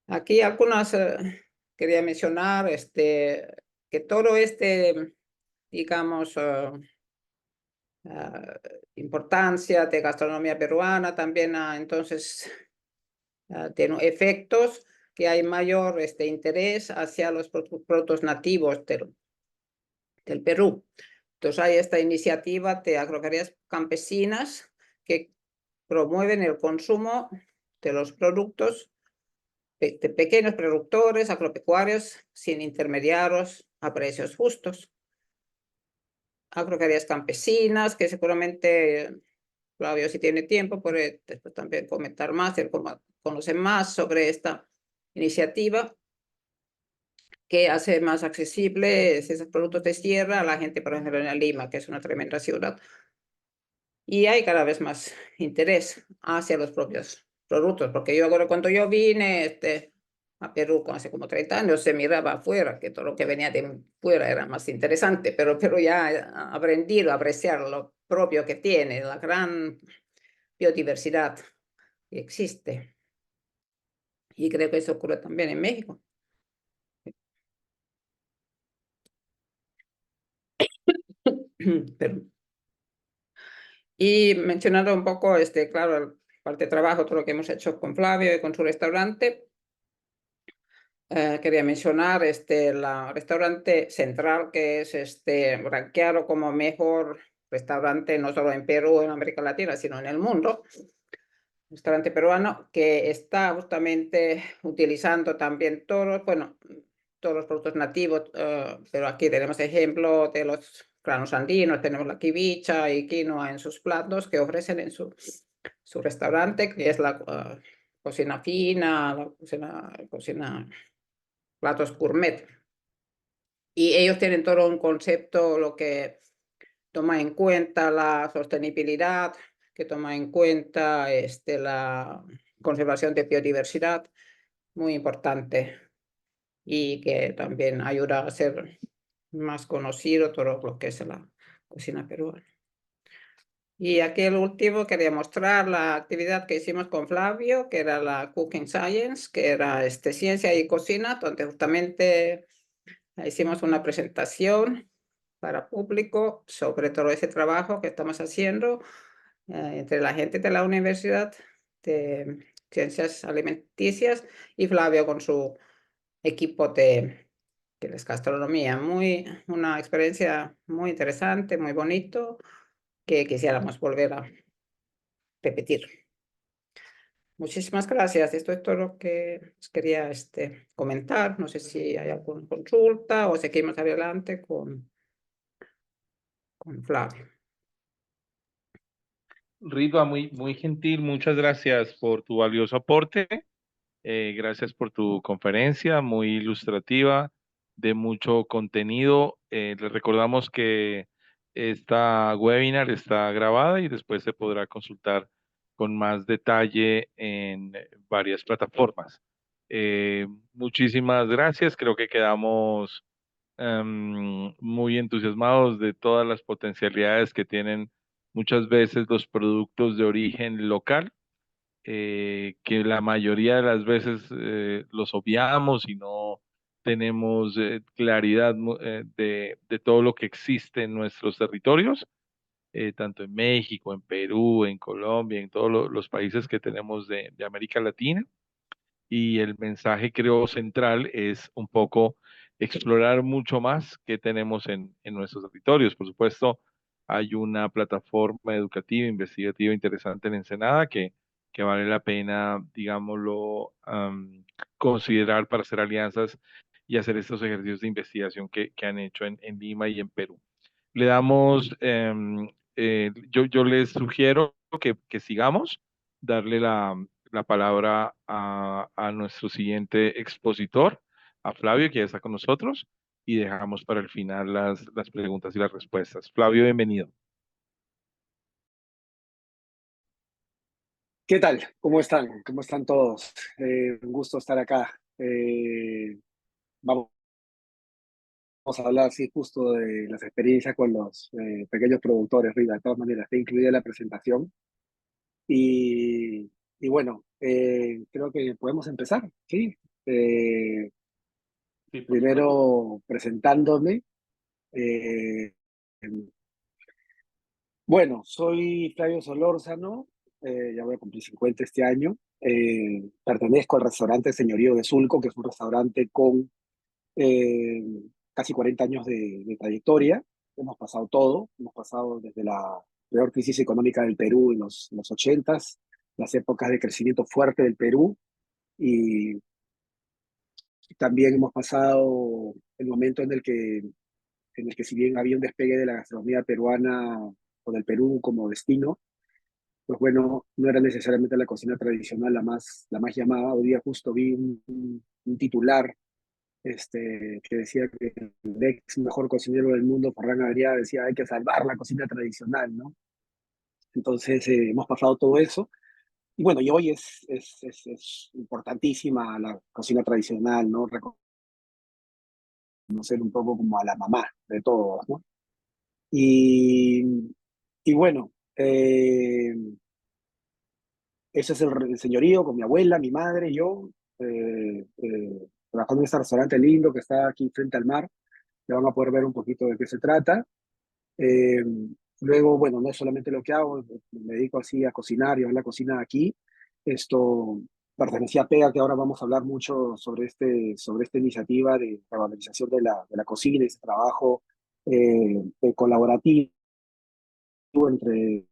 Aquí algunas quería mencionar que todo digamos, importancia de gastronomía peruana también entonces tiene efectos que hay mayor interés hacia los productos nativos del Perú. Entonces hay esta iniciativa de agropecuarias campesinas que promueven el consumo de los productos de pequeños productores agropecuarios sin intermediarios a precios justos. Agropecuarias campesinas que seguramente Flavio, si tiene tiempo, puede después también comentar más, él conoce más sobre esta iniciativa que hace más accesibles esos productos de tierra a la gente, por ejemplo, en Lima, que es una tremenda ciudad. Y hay cada vez más interés hacia los propios productos, porque yo ahora cuando yo vine a Perú hace como 30 años, se miraba afuera, que todo lo que venía de fuera era más interesante, pero ya ha aprendido a apreciar lo propio que tiene, la gran biodiversidad que existe. Y creo que eso ocurre también en México. Pero, y mencionando un poco, claro, parte de trabajo, todo lo que hemos hecho con Flavio y con su restaurante, quería mencionar el restaurante Central, que es rankeado como mejor restaurante no solo en Perú, en América Latina, sino en el mundo. Restaurante peruano que está justamente utilizando también todos los productos nativos, pero aquí tenemos ejemplo de los granos andinos, tenemos la kiwicha y quinoa en sus platos que ofrecen en su restaurante, que es la cocina fina, la cocina platos gourmet. Y ellos tienen todo un concepto, lo que toma en cuenta la sostenibilidad, que toma en cuenta la conservación de biodiversidad, muy importante, y que también ayuda a hacer más conocido todo lo que es la cocina peruana. Y aquí el último quería mostrar la actividad que hicimos con Flavio, que era la Cooking Science, que era ciencia y cocina, donde justamente hicimos una presentación para público sobre todo ese trabajo que estamos haciendo entre la gente de la Universidad de Ciencias Alimenticias y Flavio con su equipo de que es gastronomía. Una experiencia muy interesante, muy bonito, que quisiéramos volver a repetir. Muchísimas gracias. Esto es todo lo que os quería comentar. No sé si hay alguna consulta o seguimos adelante con Flavio. Ritva, muy gentil, muchas gracias por tu valioso aporte. Gracias por tu conferencia, muy ilustrativa, de mucho contenido. Les recordamos que esta webinar está grabada y después se podrá consultar con más detalle en varias plataformas. Muchísimas gracias. Creo que quedamos muy entusiasmados de todas las potencialidades que tienen muchas veces los productos de origen local, que la mayoría de las veces los obviamos y no tenemos claridad de todo lo que existe en nuestros territorios, tanto en México, en Perú, en Colombia, en todos los países que tenemos de América Latina. Y el mensaje, creo, central es un poco explorar mucho más que tenemos en nuestros territorios. Por supuesto, hay una plataforma educativa, investigativa interesante en Ensenada que vale la pena, digámoslo, considerar para hacer alianzas y hacer estos ejercicios de investigación que han hecho en Lima y en Perú. Le damos, yo les sugiero que sigamos, darle la palabra a nuestro siguiente expositor, a Flavio, que ya está con nosotros, y dejamos para el final las preguntas y las respuestas. Flavio, bienvenido. ¿Qué tal? ¿Cómo están? ¿Cómo están todos? Un gusto estar acá. Vamos a hablar, sí, justo de las experiencias con los pequeños productores, Rita. De todas maneras, está incluida la presentación. Y bueno, creo que podemos empezar, ¿sí? Sí, por supuesto. Primero presentándome. Eh, bueno, soy Flavio Solórzano, ya voy a cumplir 50 este año. Pertenezco al restaurante Señorío de Sulco, que es un restaurante con eh, casi 40 años de trayectoria. Hemos pasado todo, hemos pasado desde la peor crisis económica del Perú en los 80s, las épocas de crecimiento fuerte del Perú, y también hemos pasado el momento en el que si bien había un despegue de la gastronomía peruana o del Perú como destino, pues bueno, no era necesariamente la cocina tradicional la más llamada. Hoy día justo vi un titular que decía que el ex mejor cocinero del mundo, Ferran Adrià, decía hay que salvar la cocina tradicional, ¿no? Entonces hemos pasado todo eso. Y bueno, y hoy es importantísima la cocina tradicional, ¿no? Reconocer un poco como a la mamá de todos, ¿no? Y, y bueno, ese es el señorío con mi abuela, mi madre, yo, trabajando en este restaurante lindo que está aquí frente al mar. Ya van a poder ver un poquito de qué se trata. Eh, Luego, bueno, no es solamente lo que hago, me dedico así a cocinar y a la cocina aquí. Esto pertenecía a PEGA, que ahora vamos a hablar mucho sobre esta iniciativa de revalorización de la cocina y ese trabajo colaborativo entre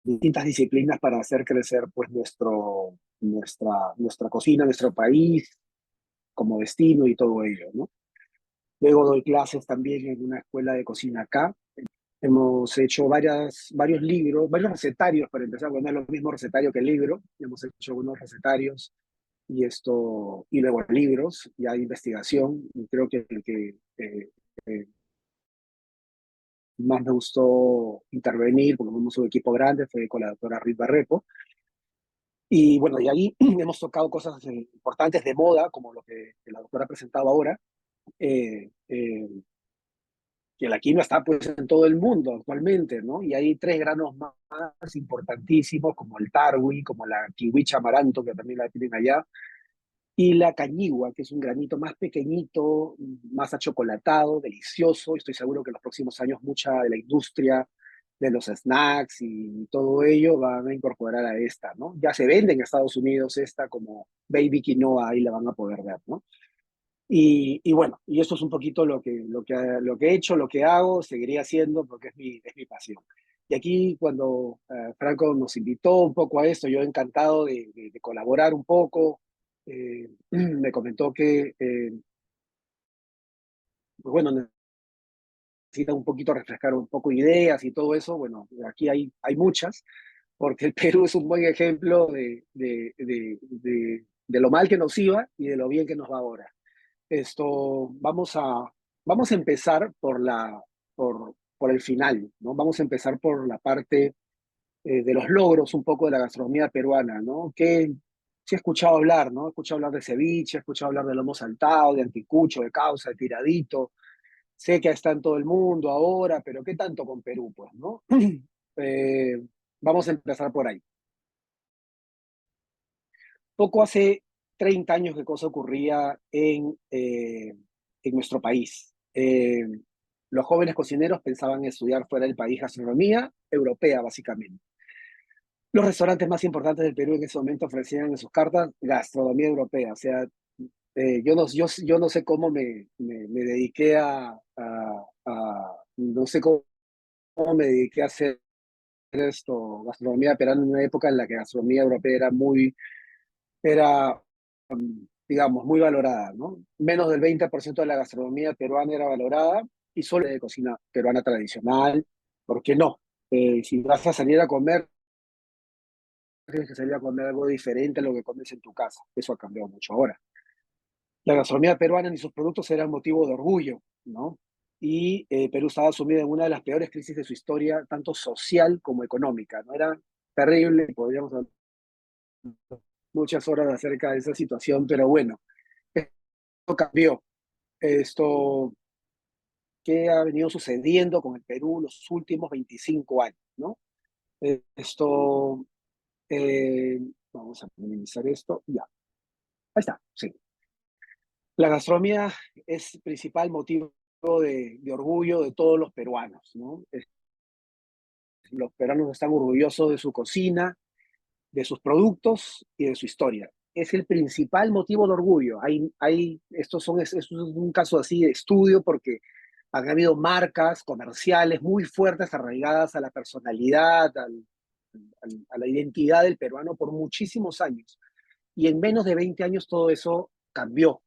distintas disciplinas para hacer crecer pues nuestra cocina, nuestro país como destino y todo ello, ¿no? Luego doy clases también en una escuela de cocina acá. Hemos hecho varios libros, varios recetarios para empezar. Bueno, no es lo mismo recetario que el libro. Hemos hecho unos recetarios y luego libros, y hay investigación. Y creo que el que más me gustó intervenir, porque fuimos un equipo grande, fue con la doctora Ritva Repo. Y bueno, y ahí hemos tocado cosas importantes de moda, como lo que la doctora ha presentado ahora. Eh, eh, que la quinoa está pues en todo el mundo actualmente, ¿no? Y hay tres granos más importantísimos, como el tarwi, como la kiwicha amaranto, que también la tienen allá, y la cañigua, que es un granito más pequeñito, más achocolatado, delicioso. Estoy seguro que en los próximos años mucha de la industria de los snacks y todo ello van a incorporar a esta, ¿no? Ya se vende en Estados Unidos esta como baby quinoa, ahí la van a poder ver, ¿no? Y bueno, y esto es un poquito lo que he hecho, lo que hago, seguiría haciendo porque es mi pasión. Y aquí cuando Franco nos invitó un poco a esto, yo encantado de colaborar un poco, me comentó que, pues bueno, necesita un poquito refrescar un poco ideas y todo eso. Bueno, aquí hay muchas, porque el Perú es un buen ejemplo de lo mal que nos iba y de lo bien que nos va ahora. Esto, vamos a empezar por el final, ¿no? Vamos a empezar por la parte de los logros un poco de la gastronomía peruana, ¿no? Que sí he escuchado hablar, ¿no? He escuchado hablar de ceviche, he escuchado hablar de lomo saltado, de anticucho, de causa, de tiradito. Sé que está en todo el mundo ahora, pero ¿qué tanto con Perú, pues, no? Eh, vamos a empezar por ahí. Poco hace 30 años que cosa ocurría en nuestro país. Los jóvenes cocineros pensaban estudiar fuera del país gastronomía europea, básicamente. Los restaurantes más importantes del Perú en ese momento ofrecían en sus cartas gastronomía europea. O sea, yo no sé cómo me dediqué no sé cómo me dediqué a hacer esto, gastronomía peruana en una época en la que la gastronomía europea era digamos, muy valorada, ¿no? Menos del 20% de la gastronomía peruana era valorada y solo de cocina peruana tradicional. ¿Por qué no? Si vas a salir a comer, tienes que salir a comer algo diferente a lo que comes en tu casa. Eso ha cambiado mucho ahora. La gastronomía peruana y sus productos eran motivo de orgullo, ¿no? Y Perú estaba sumido en una de las peores crisis de su historia, tanto social como económica, ¿no? Era terrible, podríamos hablar muchas horas acerca de esa situación, pero bueno, esto cambió. Esto que ha venido sucediendo con el Perú los últimos 25 años, ¿no? Esto, vamos a minimizar esto, ya, ahí está, sí. La gastronomía es principal motivo de orgullo de todos los peruanos, ¿no? Los peruanos están orgullosos de su cocina, de sus productos y de su historia. Es el principal motivo de orgullo. Esto es un caso así de estudio porque han habido marcas comerciales muy fuertes arraigadas a la personalidad, a la identidad del peruano por muchísimos años. Y en menos de 20 años todo eso cambió.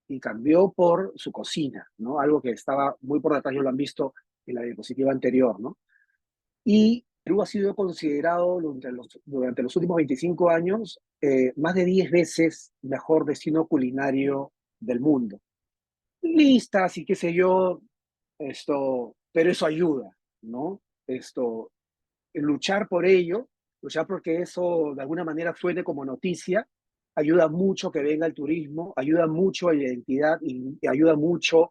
Y cambió por su cocina, ¿no? Algo que estaba muy por detrás, ya lo han visto en la diapositiva anterior, ¿no? Y Perú ha sido considerado durante los últimos 25 años más de 10 veces mejor destino culinario del mundo. Listas y qué sé yo, pero eso ayuda, ¿no? Luchar por ello, luchar porque eso de alguna manera suene como noticia, ayuda mucho que venga el turismo, ayuda mucho a la identidad y ayuda mucho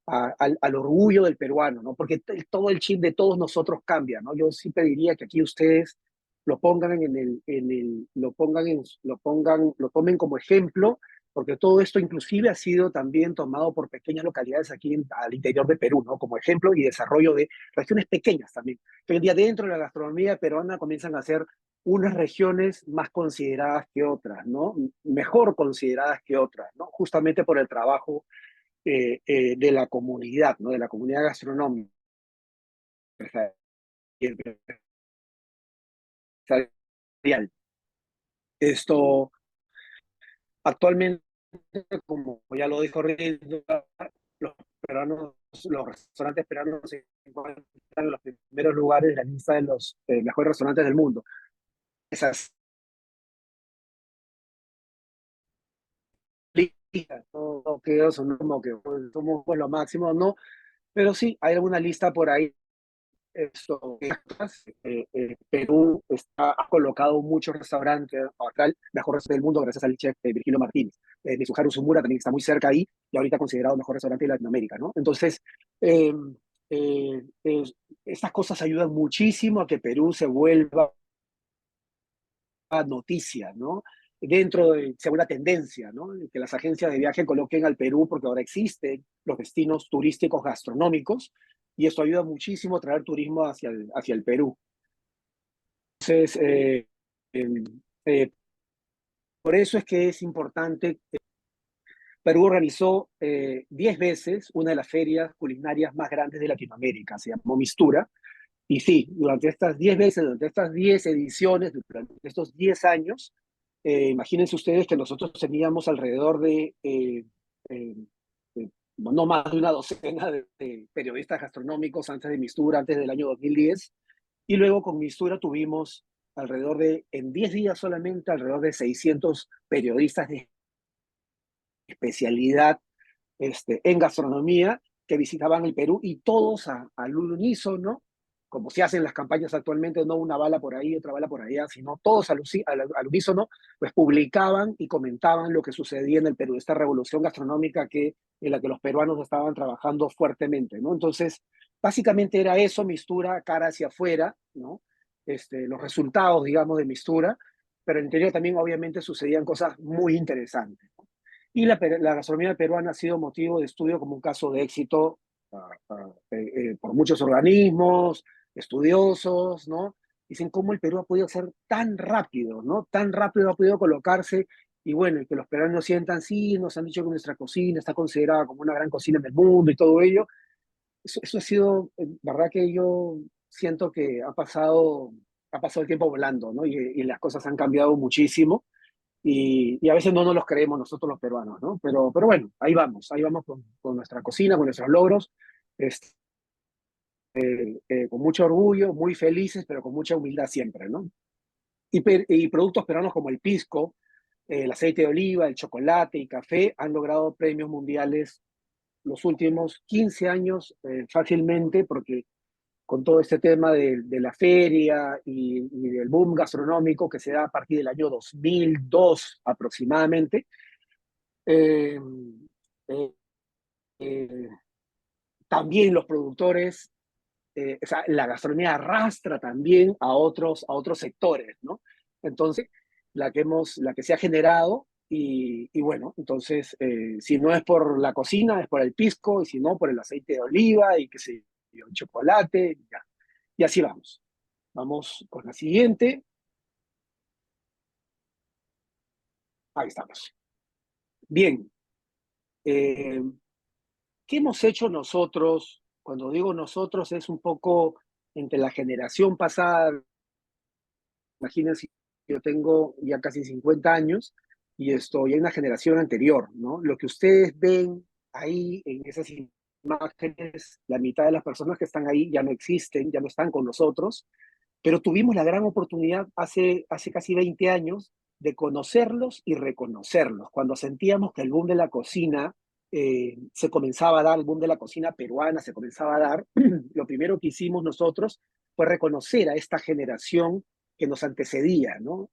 al orgullo del peruano, ¿no? Porque todo el chip de todos nosotros cambia, ¿no? Yo sí pediría que aquí ustedes lo pongan lo tomen como ejemplo, porque todo esto inclusive ha sido también tomado por pequeñas localidades aquí al interior de Perú, ¿no? Como ejemplo y desarrollo de regiones pequeñas también. Que hoy en día dentro de la gastronomía peruana comienzan a ser unas regiones más consideradas que otras, ¿no? Mejor consideradas que otras, ¿no? Justamente por el trabajo de la comunidad, ¿no? De la comunidad gastronómica empresarial. Esto actualmente, como ya lo dijo Rita, los peruanos, los restaurantes peruanos se encuentran en los primeros lugares de la lista de los mejores restaurantes del mundo. Esas listas, no que son como que somos pues, lo máximo, no, pero sí, hay alguna lista por ahí. Perú ha colocado muchos restaurantes, acá el mejor restaurante del mundo gracias al chef Virgilio Martínez. Mizuharu Sumura también está muy cerca ahí y ahorita considerado el mejor restaurante de Latinoamérica, ¿no? Entonces, eh, estas cosas ayudan muchísimo a que Perú se vuelva noticia, ¿no? Sea una tendencia, ¿no? Que las agencias de viaje coloquen al Perú porque ahora existen los destinos turísticos gastronómicos y esto ayuda muchísimo a traer turismo hacia el Perú. Entonces, eh, por eso es que es importante Perú organizó 10 veces una de las ferias culinarias más grandes de Latinoamérica, se llamó Mistura. Y sí, durante estas 10 veces, durante estas 10 ediciones, durante estos 10 años, imagínense ustedes que nosotros teníamos alrededor de, no más de una docena de periodistas gastronómicos antes de Mistura, antes del año 2010. Y luego con Mistura tuvimos alrededor de, en 10 días solamente, alrededor de 600 periodistas de especialidad en gastronomía que visitaban el Perú y todos al unísono, como se hacen las campañas actualmente, no una bala por ahí, otra bala por allá, sino todos al unísono, pues publicaban y comentaban lo que sucedía en el Perú, esta revolución gastronómica en la que los peruanos estaban trabajando fuertemente, ¿no? Entonces, básicamente era eso, Mistura cara hacia afuera, ¿no? Los resultados, digamos, de Mistura, pero en el interior también obviamente sucedían cosas muy interesantes. Y la gastronomía peruana ha sido motivo de estudio como un caso de éxito por muchos organismos, estudiosos, ¿no? Dicen cómo el Perú ha podido ser tan rápido, ¿no? Tan rápido ha podido colocarse y bueno, y que los peruanos sientan, sí, nos han dicho que nuestra cocina está considerada como una gran cocina en el mundo y todo ello. Eso ha sido, verdad que yo siento que ha pasado el tiempo volando, ¿no? Y las cosas han cambiado muchísimo y a veces no nos los creemos nosotros los peruanos, ¿no? Pero bueno, ahí vamos con nuestra cocina, con nuestros logros, este, con mucho orgullo, muy felices, pero con mucha humildad siempre, ¿no? Y productos peruanos como el pisco, el aceite de oliva, el chocolate y café han logrado premios mundiales los últimos 15 años fácilmente, porque con todo este tema de la feria y del boom gastronómico que se da a partir del año 2002 aproximadamente, eh, eh, eh, también los productores, o sea, la gastronomía arrastra también a otros sectores, ¿no? Entonces, la que se ha generado y bueno, entonces, si no es por la cocina, es por el pisco, y si no, por el aceite de oliva y qué sé yo, el chocolate, ya. Y así vamos. Vamos con la siguiente. Ahí estamos. Bien. Eh, ¿Qué hemos hecho nosotros? Cuando digo nosotros es un poco entre la generación pasada, imagínense, yo tengo ya casi 50 años y estoy en una generación anterior, ¿no? Lo que ustedes ven ahí en esas imágenes, la mitad de las personas que están ahí ya no existen, ya no están con nosotros, pero tuvimos la gran oportunidad hace casi 20 años de conocerlos y reconocerlos, cuando sentíamos que el boom de la cocina se comenzaba a dar, el boom de la cocina peruana se comenzaba a dar, lo primero que hicimos nosotros fue reconocer a esta generación que nos antecedía, ¿no?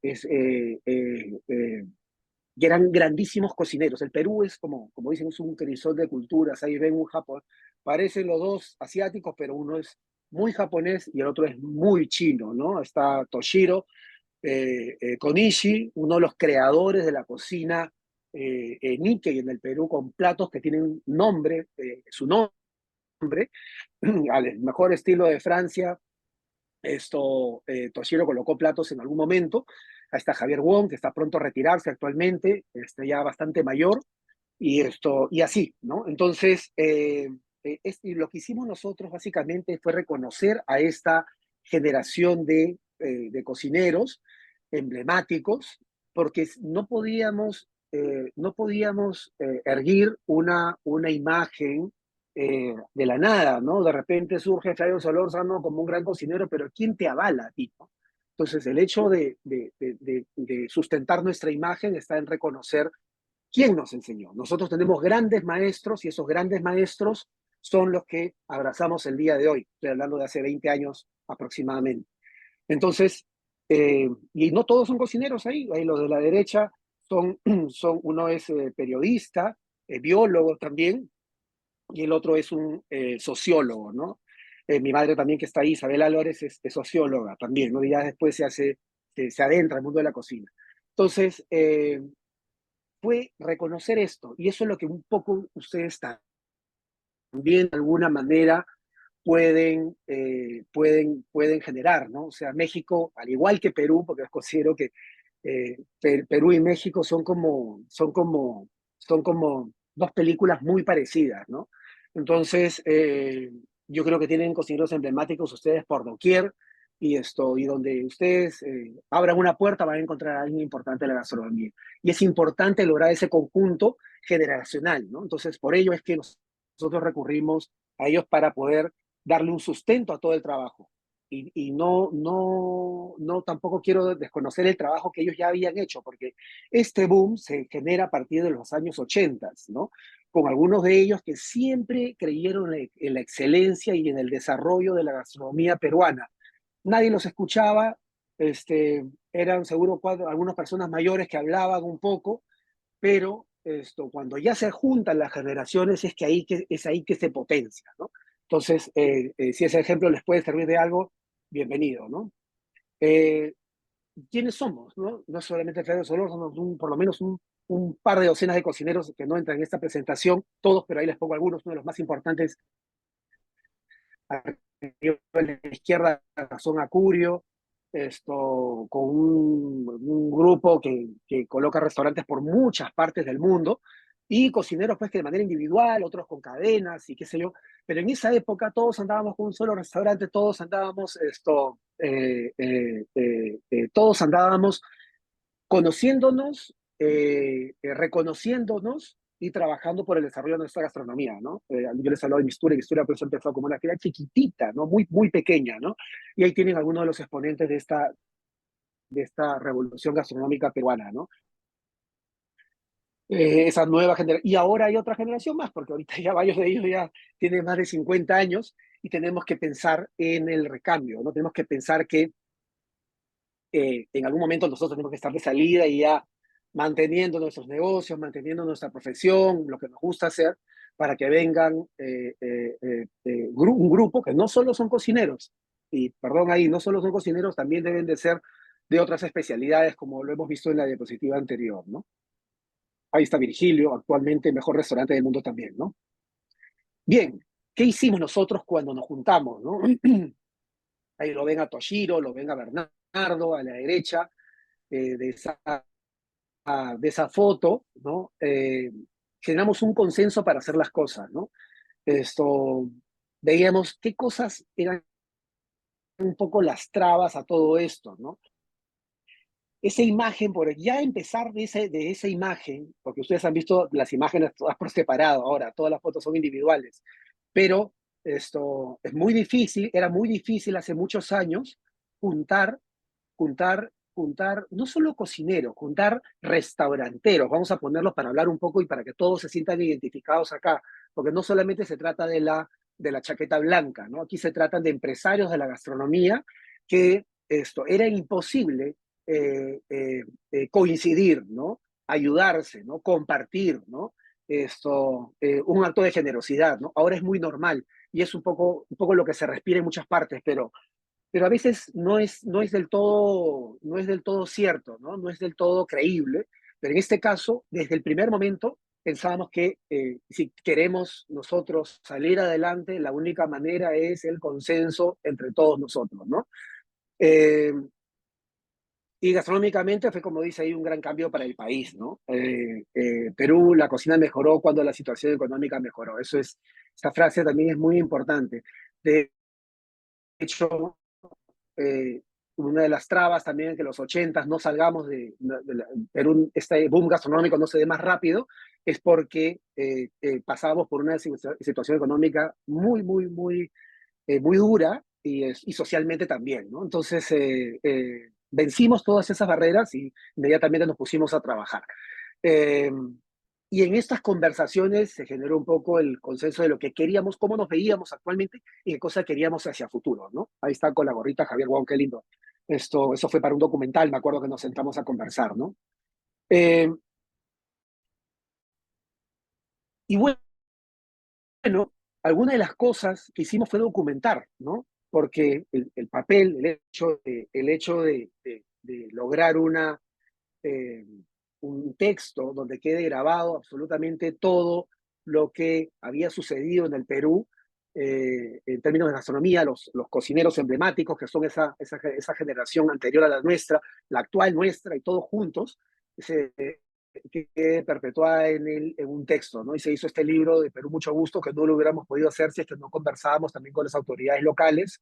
Y eran grandísimos cocineros. El Perú es, como dicen, es un crisol de culturas. Ahí ven un Japón. Parecen los dos asiáticos, pero uno es muy japonés y el otro es muy chino, ¿no? Está Toshiro Konishi, uno de los creadores de la cocina Nikkei en el Perú, con platos que tienen nombre, su nombre, al mejor estilo de Francia. Toshiro colocó platos en algún momento. Ahí está Javier Wong, que está pronto a retirarse actualmente, ya bastante mayor, y así, ¿no? Entonces, y lo que hicimos nosotros básicamente fue reconocer a esta generación de cocineros emblemáticos, porque no podíamos erguir una imagen de la nada, ¿no? De repente surge Flavio Solórzano como un gran cocinero, pero ¿quién te avala a ti, no? Entonces, el hecho de sustentar nuestra imagen está en reconocer quién nos enseñó. Nosotros tenemos grandes maestros y esos grandes maestros son los que abrazamos el día de hoy. Estoy hablando de hace 20 años aproximadamente. Entonces, y no todos son cocineros ahí los de la derecha uno es periodista, biólogo también, y el otro es un sociólogo, ¿no? Mi madre también que está ahí, Isabel Álvarez, es socióloga también, ¿no? Y ya después se adentra al mundo de la cocina. Entonces, fue reconocer esto, y eso es lo que un poco ustedes también de alguna manera pueden generar, ¿no? O sea, México, al igual que Perú, porque considero que Perú y México son como dos películas muy parecidas, ¿no? Entonces, yo creo que tienen cocineros emblemáticos ustedes por doquier, y donde ustedes abran una puerta van a encontrar a alguien importante de la gastronomía. Y es importante lograr ese conjunto generacional, ¿no? Entonces, por ello es que nosotros recurrimos a ellos para poder darle un sustento a todo el trabajo. Y no tampoco quiero desconocer el trabajo que ellos ya habían hecho, porque este boom se genera a partir de los años 80, ¿no? Con algunos de ellos que siempre creyeron en la excelencia y en el desarrollo de la gastronomía peruana. Nadie los escuchaba, eran seguro algunas personas mayores que hablaban un poco, pero cuando ya se juntan las generaciones es ahí que se potencia, ¿no? Entonces, si ese ejemplo les puede servir de algo, bienvenido, ¿no? Eh, ¿Quiénes somos? ¿No? No solamente Flavio Solor, somos por lo menos un par de docenas de cocineros que no entran en esta presentación, todos, pero ahí les pongo algunos, uno de los más importantes, arriba a la izquierda, Gastón Acurio, con un grupo que coloca restaurantes por muchas partes del mundo, y cocineros pues que de manera individual, otros con cadenas y qué sé yo, pero en esa época todos andábamos con un solo restaurante, todos andábamos conociéndonos, reconociéndonos y trabajando por el desarrollo de nuestra gastronomía, ¿no? Yo les hablaba de Mistura, y Mistura pues empezó como una fiera chiquitita, ¿no? Muy, muy pequeña, ¿no? Y ahí tienen algunos de los exponentes de esta revolución gastronómica peruana, ¿no? Esa nueva generación, y ahora hay otra generación más, porque ahorita ya varios de ellos ya tienen más de 50 años, y tenemos que pensar en el recambio, ¿no? Tenemos que pensar que en algún momento nosotros tenemos que estar de salida y ya manteniendo nuestros negocios, manteniendo nuestra profesión, lo que nos gusta hacer, para que vengan un grupo que no solo son cocineros, y perdón ahí, no solo son cocineros, también deben de ser de otras especialidades, como lo hemos visto en la diapositiva anterior, ¿no? Ahí está Virgilio, actualmente mejor restaurante del mundo también, ¿no? Bien, ¿qué hicimos nosotros cuando nos juntamos, no? Ahí lo ven a Toshiro, lo ven a Bernardo, a la derecha, de esa foto, ¿no? Generamos un consenso para hacer las cosas, ¿no? Esto, Veíamos qué cosas eran un poco las trabas a todo esto, ¿no? Esa imagen, por ya empezar de esa imagen, porque ustedes han visto las imágenes todas por separado ahora, todas las fotos son individuales, pero esto es muy difícil, era muy difícil hace muchos años juntar no solo cocineros, juntar restauranteros, vamos a ponerlos para hablar un poco y para que todos se sientan identificados acá, porque no solamente se trata de la chaqueta blanca, ¿no? Aquí se tratan de empresarios de la gastronomía que era imposible coincidir, ¿no? Ayudarse, ¿no? Compartir, ¿no? Un acto de generosidad, ¿no? Ahora es muy normal y es un poco lo que se respira en muchas partes, pero a veces no es del todo cierto, ¿no? No es del todo creíble, pero en este caso, desde el primer momento, pensábamos que si queremos nosotros salir adelante, la única manera es el consenso entre todos nosotros, ¿no? Eh, y gastronómicamente fue, como dice ahí, un gran cambio para el país, ¿no? Perú, la cocina mejoró cuando la situación económica mejoró. Esta frase también es muy importante. De hecho, una de las trabas también que los 80 no salgamos Perú, este boom gastronómico no se dé más rápido, es porque pasamos por una situación económica muy, muy, muy, muy dura y socialmente también, ¿no? Entonces, vencimos todas esas barreras y inmediatamente nos pusimos a trabajar. Eh, y en estas conversaciones se generó un poco el consenso de lo que queríamos, cómo nos veíamos actualmente y qué cosa queríamos hacia futuro, ¿no? Ahí está con la gorrita Javier, wow, qué lindo. Eso fue para un documental, me acuerdo que nos sentamos a conversar, ¿no? Eh, y bueno, alguna de las cosas que hicimos fue documentar, ¿no? Porque el papel, el hecho de lograr eh, un texto donde quede grabado absolutamente todo lo que había sucedido en el Perú en términos de gastronomía, los cocineros emblemáticos que son esa generación anterior a la nuestra, la actual nuestra y todos juntos, que quede perpetuada en un texto, ¿no? Y se hizo este libro de Perú Mucho Gusto, que no lo hubiéramos podido hacer si es que no conversábamos también con las autoridades locales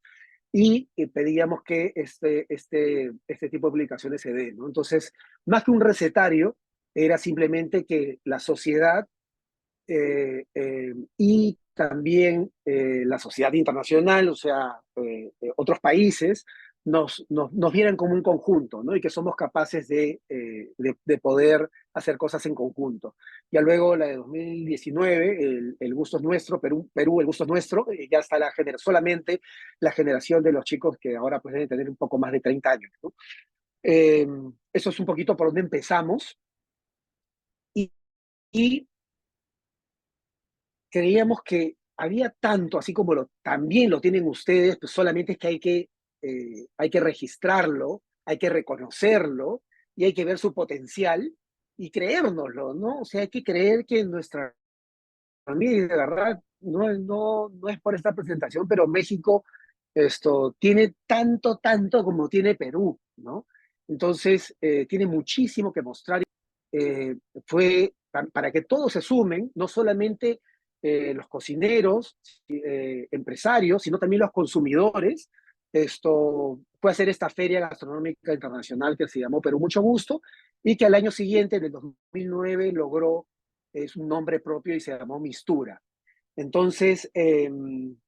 y pedíamos que este tipo de publicaciones se den, ¿no? Entonces, más que un recetario, era simplemente que la sociedad y también la sociedad internacional, o sea, otros países, nos vieran como un conjunto, ¿no? Y que somos capaces de poder hacer cosas en conjunto. Ya luego la de 2019, el gusto es nuestro, Perú, el gusto es nuestro, ya está solamente la generación de los chicos que ahora pues deben tener un poco más de 30 años, ¿no? Eso es un poquito por donde empezamos y, y creíamos que había tanto, así como también lo tienen ustedes, pues solamente es que hay que registrarlo, hay que reconocerlo y hay que ver su potencial y creérnoslo, ¿no? O sea, hay que creer que nuestra familia, de verdad, no es por esta presentación, pero México tiene tanto como tiene Perú, ¿no? Entonces, tiene muchísimo que mostrar. eh, Fue para que todos se sumen, no solamente los cocineros, empresarios, sino también los consumidores. Fue hacer esta feria gastronómica internacional que se llamó Perú Mucho Gusto y que al año siguiente, en el 2009, logró un nombre propio y se llamó Mistura. Entonces, en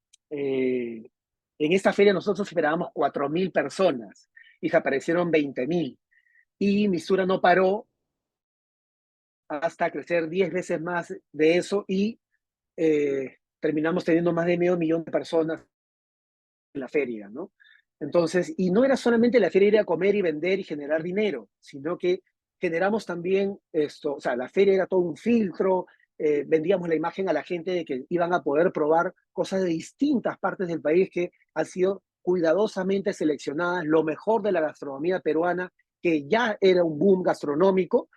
esta feria nosotros esperábamos 4.000 personas y se aparecieron 20.000. Y Mistura no paró hasta crecer 10 veces más de eso y terminamos teniendo más de medio millón de personas en la feria, ¿no? Entonces, y no era solamente la feria ir a comer y vender y generar dinero, sino que generamos también o sea, la feria era todo un filtro, vendíamos la imagen a la gente de que iban a poder probar cosas de distintas partes del país que han sido cuidadosamente seleccionadas, lo mejor de la gastronomía peruana, que ya era un boom gastronómico,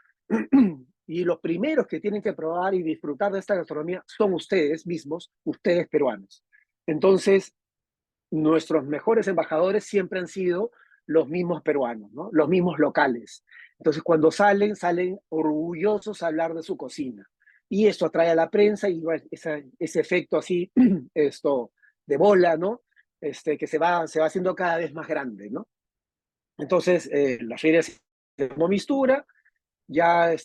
y los primeros que tienen que probar y disfrutar de esta gastronomía son ustedes mismos, ustedes peruanos. Entonces, nuestros mejores embajadores siempre han sido los mismos peruanos, ¿no? Los mismos locales. Entonces, cuando salen orgullosos a hablar de su cocina. Y esto atrae a la prensa y bueno, ese efecto así, de bola, ¿no? Que se va haciendo cada vez más grande, ¿no? Entonces, la feria se llamó Mistura, ya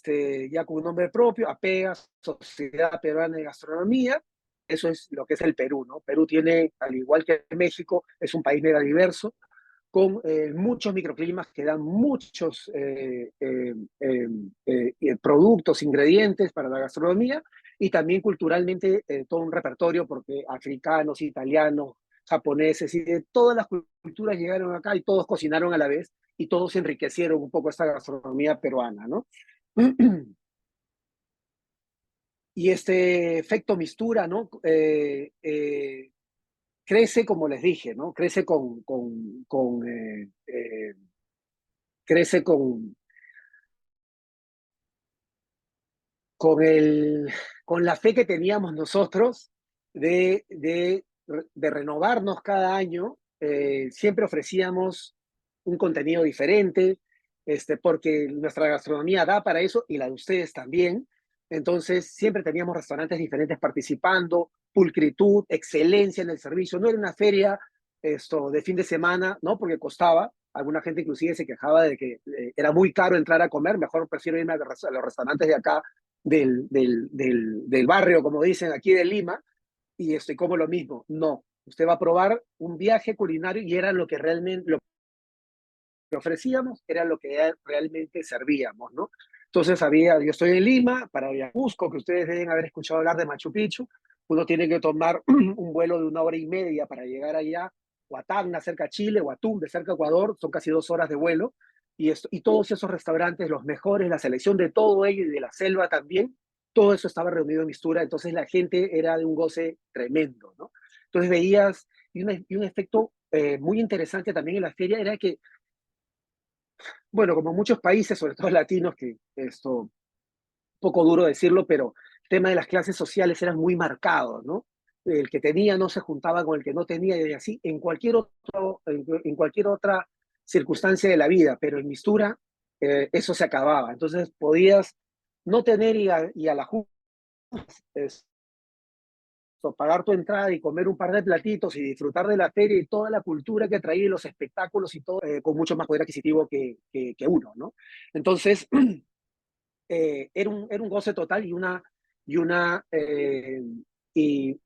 con un nombre propio, APEGA, Sociedad Peruana de Gastronomía. Eso es lo que es el Perú, ¿no? Perú tiene, al igual que México, es un país mega diverso, con muchos microclimas que dan muchos productos, ingredientes para la gastronomía y también culturalmente todo un repertorio porque africanos, italianos, japoneses y de todas las culturas llegaron acá y todos cocinaron a la vez y todos enriquecieron un poco esta gastronomía peruana, ¿no? Y este efecto mistura, ¿no? Crece, como les dije, ¿no? Crece con, el, con la fe que teníamos nosotros de renovarnos cada año. Siempre ofrecíamos un contenido diferente, porque nuestra gastronomía da para eso y la de ustedes también. Entonces, siempre teníamos restaurantes diferentes participando, pulcritud, excelencia en el servicio. No era una feria de fin de semana, ¿no? Porque costaba. Alguna gente inclusive se quejaba de que era muy caro entrar a comer, mejor prefiero irme a los restaurantes de acá del barrio, como dicen aquí de Lima, y como lo mismo. No, usted va a probar un viaje culinario y era lo que realmente, lo que ofrecíamos, era lo que realmente servíamos, ¿no? Entonces yo estoy en Lima, para ir a Cusco, que ustedes deben haber escuchado hablar de Machu Picchu, uno tiene que tomar un vuelo de 1 hora y media para llegar allá, o a Tacna, cerca a Chile, o a Tumbes, cerca a Ecuador, son casi 2 horas de vuelo, y todos esos restaurantes, los mejores, la selección de todo ello y de la selva también, todo eso estaba reunido en Mistura, entonces la gente era de un goce tremendo, ¿no? Entonces veías, y un efecto muy interesante también en la feria era que, bueno, como muchos países, sobre todo latinos, que un poco duro decirlo, pero el tema de las clases sociales eran muy marcados, ¿no? El que tenía no se juntaba con el que no tenía y así en cualquier otra circunstancia de la vida, pero en Mistura eso se acababa. Entonces podías no tener y a la es pagar tu entrada y comer un par de platitos y disfrutar de la feria y toda la cultura que traía y los espectáculos y todo, con mucho más poder adquisitivo que uno, ¿no? Entonces, era un goce total y una, y una, y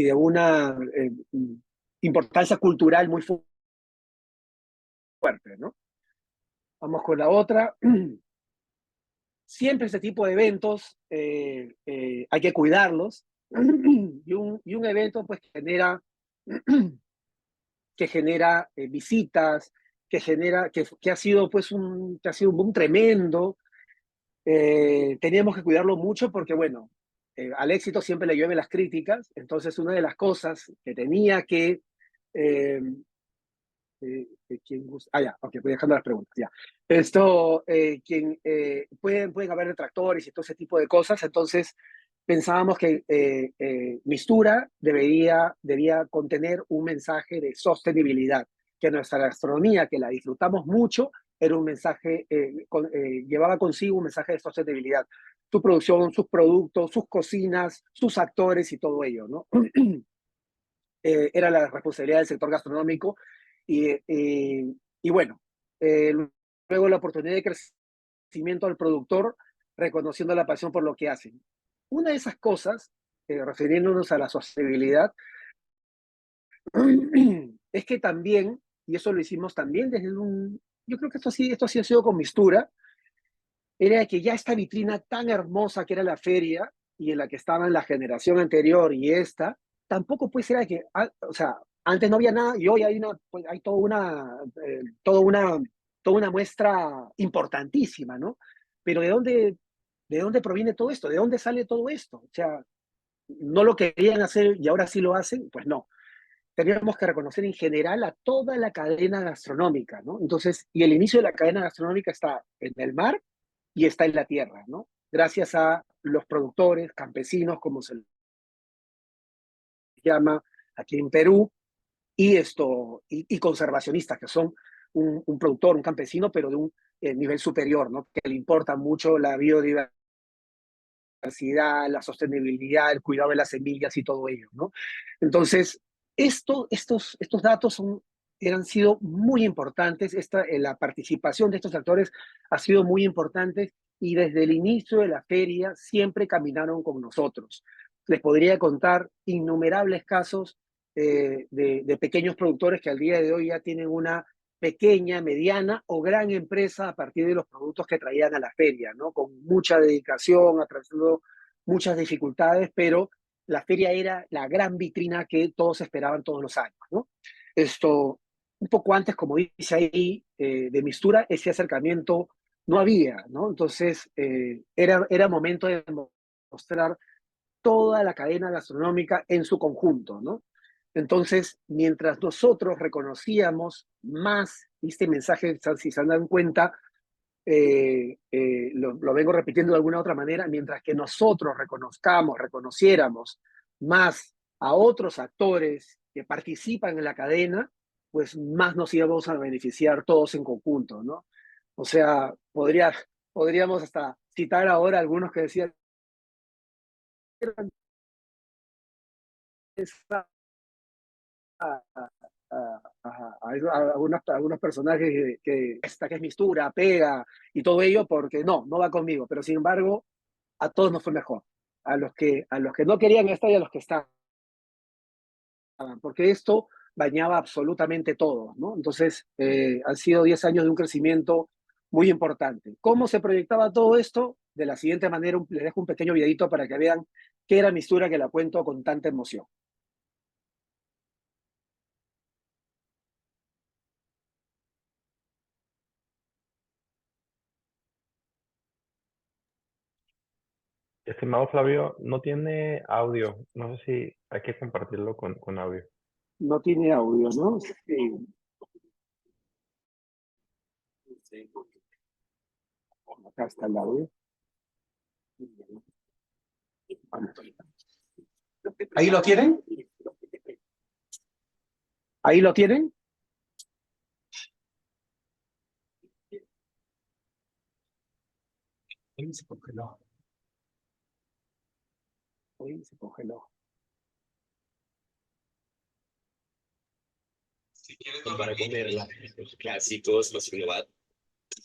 de una importancia cultural muy fuerte, ¿no? Vamos con la otra. Siempre este tipo de eventos hay que cuidarlos y un evento pues que genera visitas, que ha sido pues que ha sido un boom tremendo. Teníamos que cuidarlo mucho porque bueno, al éxito siempre le llueven las críticas, entonces una de las cosas que tenía que eh, ¿quién gusta? Ah, ya, ok, voy dejando las preguntas, ya. Esto, pueden haber detractores y todo ese tipo de cosas, entonces pensábamos que Mistura debía contener un mensaje de sostenibilidad, que nuestra gastronomía, que la disfrutamos mucho, era un mensaje, llevaba consigo un mensaje de sostenibilidad. Su producción, sus productos, sus cocinas, sus actores y todo ello, ¿no? Era la responsabilidad del sector gastronómico y bueno, eh, luego la oportunidad de crecimiento al productor, reconociendo la pasión por lo que hacen. Una de esas cosas, refiriéndonos a la sostenibilidad, es que también, y eso lo hicimos también yo creo que esto sí ha sido con Mistura, era que ya esta vitrina tan hermosa que era la feria y en la que estaban la generación anterior y esta, tampoco puede ser que, o sea, antes no había nada y hoy pues, hay toda una muestra importantísima, ¿no? Pero de dónde proviene todo esto? ¿De dónde sale todo esto? O sea, no lo querían hacer y ahora sí lo hacen, pues no. Teníamos que reconocer en general a toda la cadena gastronómica, ¿no? Entonces, y el inicio de la cadena gastronómica está en el mar y está en la tierra, ¿no? Gracias a los productores, campesinos, como se les llama aquí en Perú, y conservacionistas, que son un productor, un campesino, pero de un nivel superior, ¿no? Que le importa mucho la biodiversidad, la sostenibilidad, el cuidado de las semillas y todo ello, ¿no? Entonces, estos datos han sido muy importantes, la participación de estos actores ha sido muy importante y desde el inicio de la feria siempre caminaron con nosotros. Les podría contar innumerables casos de pequeños productores que al día de hoy ya tienen una pequeña, mediana o gran empresa a partir de los productos que traían a la feria, ¿no? Con mucha dedicación, atravesando muchas dificultades, pero la feria era la gran vitrina que todos esperaban todos los años, ¿no? Esto, un poco antes, como dice ahí, de Mistura, ese acercamiento no había, ¿no? Entonces, era momento de mostrar toda la cadena gastronómica en su conjunto, ¿no? Entonces, mientras nosotros reconocíamos más este mensaje, si se dan cuenta, lo vengo repitiendo de alguna otra manera, mientras que nosotros reconociéramos más a otros actores que participan en la cadena, pues más nos íbamos a beneficiar todos en conjunto, ¿no? O sea, podríamos hasta citar ahora algunos que decían algunos personajes esta que es Mistura, pega y todo ello, porque no va conmigo, pero sin embargo, a todos nos fue mejor. A los que no querían estar y a los que estaban, porque esto bañaba absolutamente todo, ¿no? Entonces, han sido 10 años de un crecimiento muy importante. ¿Cómo se proyectaba todo esto? De la siguiente manera, les dejo un pequeño videito para que vean qué era Mistura, que la cuento con tanta emoción. Estimado Flavio, no tiene audio. No sé si hay que compartirlo con audio. No tiene audio, ¿no? Sí. Acá está el audio. ¿Ahí lo tienen? ¿Ahí lo tienen? Uy, se congeló. Uy, se congeló. Si quieres para comerla, los clásicos, los innovadores,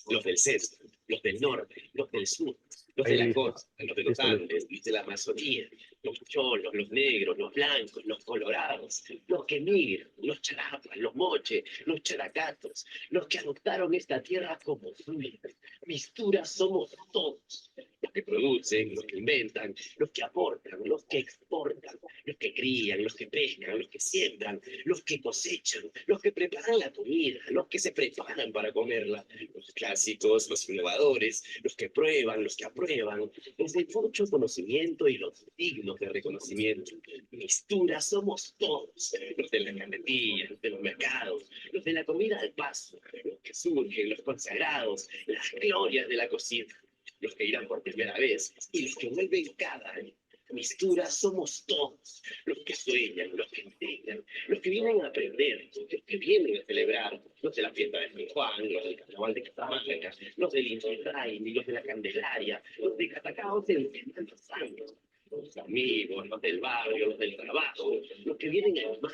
los del centro, los del norte, los del sur, los de Ahí la listo. costa, los de los Listo, listo. Andes, los de la Amazonía, los cholos, los negros, los blancos, los colorados, los que migran, los charapas, los moches, los characatos, los que adoptaron esta tierra como suya. Misturas somos todos. Los que producen, los que inventan, los que aportan, los que exportan, los que crían, los que pescan, los que siembran, los que cosechan, los que preparan la comida, los que se preparan para comerla, los clásicos, los innovadores, los que prueban, los que aprueban, los de mucho conocimiento y los dignos de reconocimiento. Mistura somos todos, los de la carretilla, los de los mercados, los de la comida al paso, los que surgen, los consagrados, las glorias de la cocina, los que irán por primera vez y los que vuelven cada año. Mistura somos todos, los que sueñan, los que integran, los que vienen a aprender, los que vienen a celebrar, los de la fiesta de San Juan, los del carnaval de Catamarca, los del Inti Raymi, los de la Candelaria, los de Catacaos de tantos años, los amigos, los del barrio, los del trabajo, los que vienen a hermanos,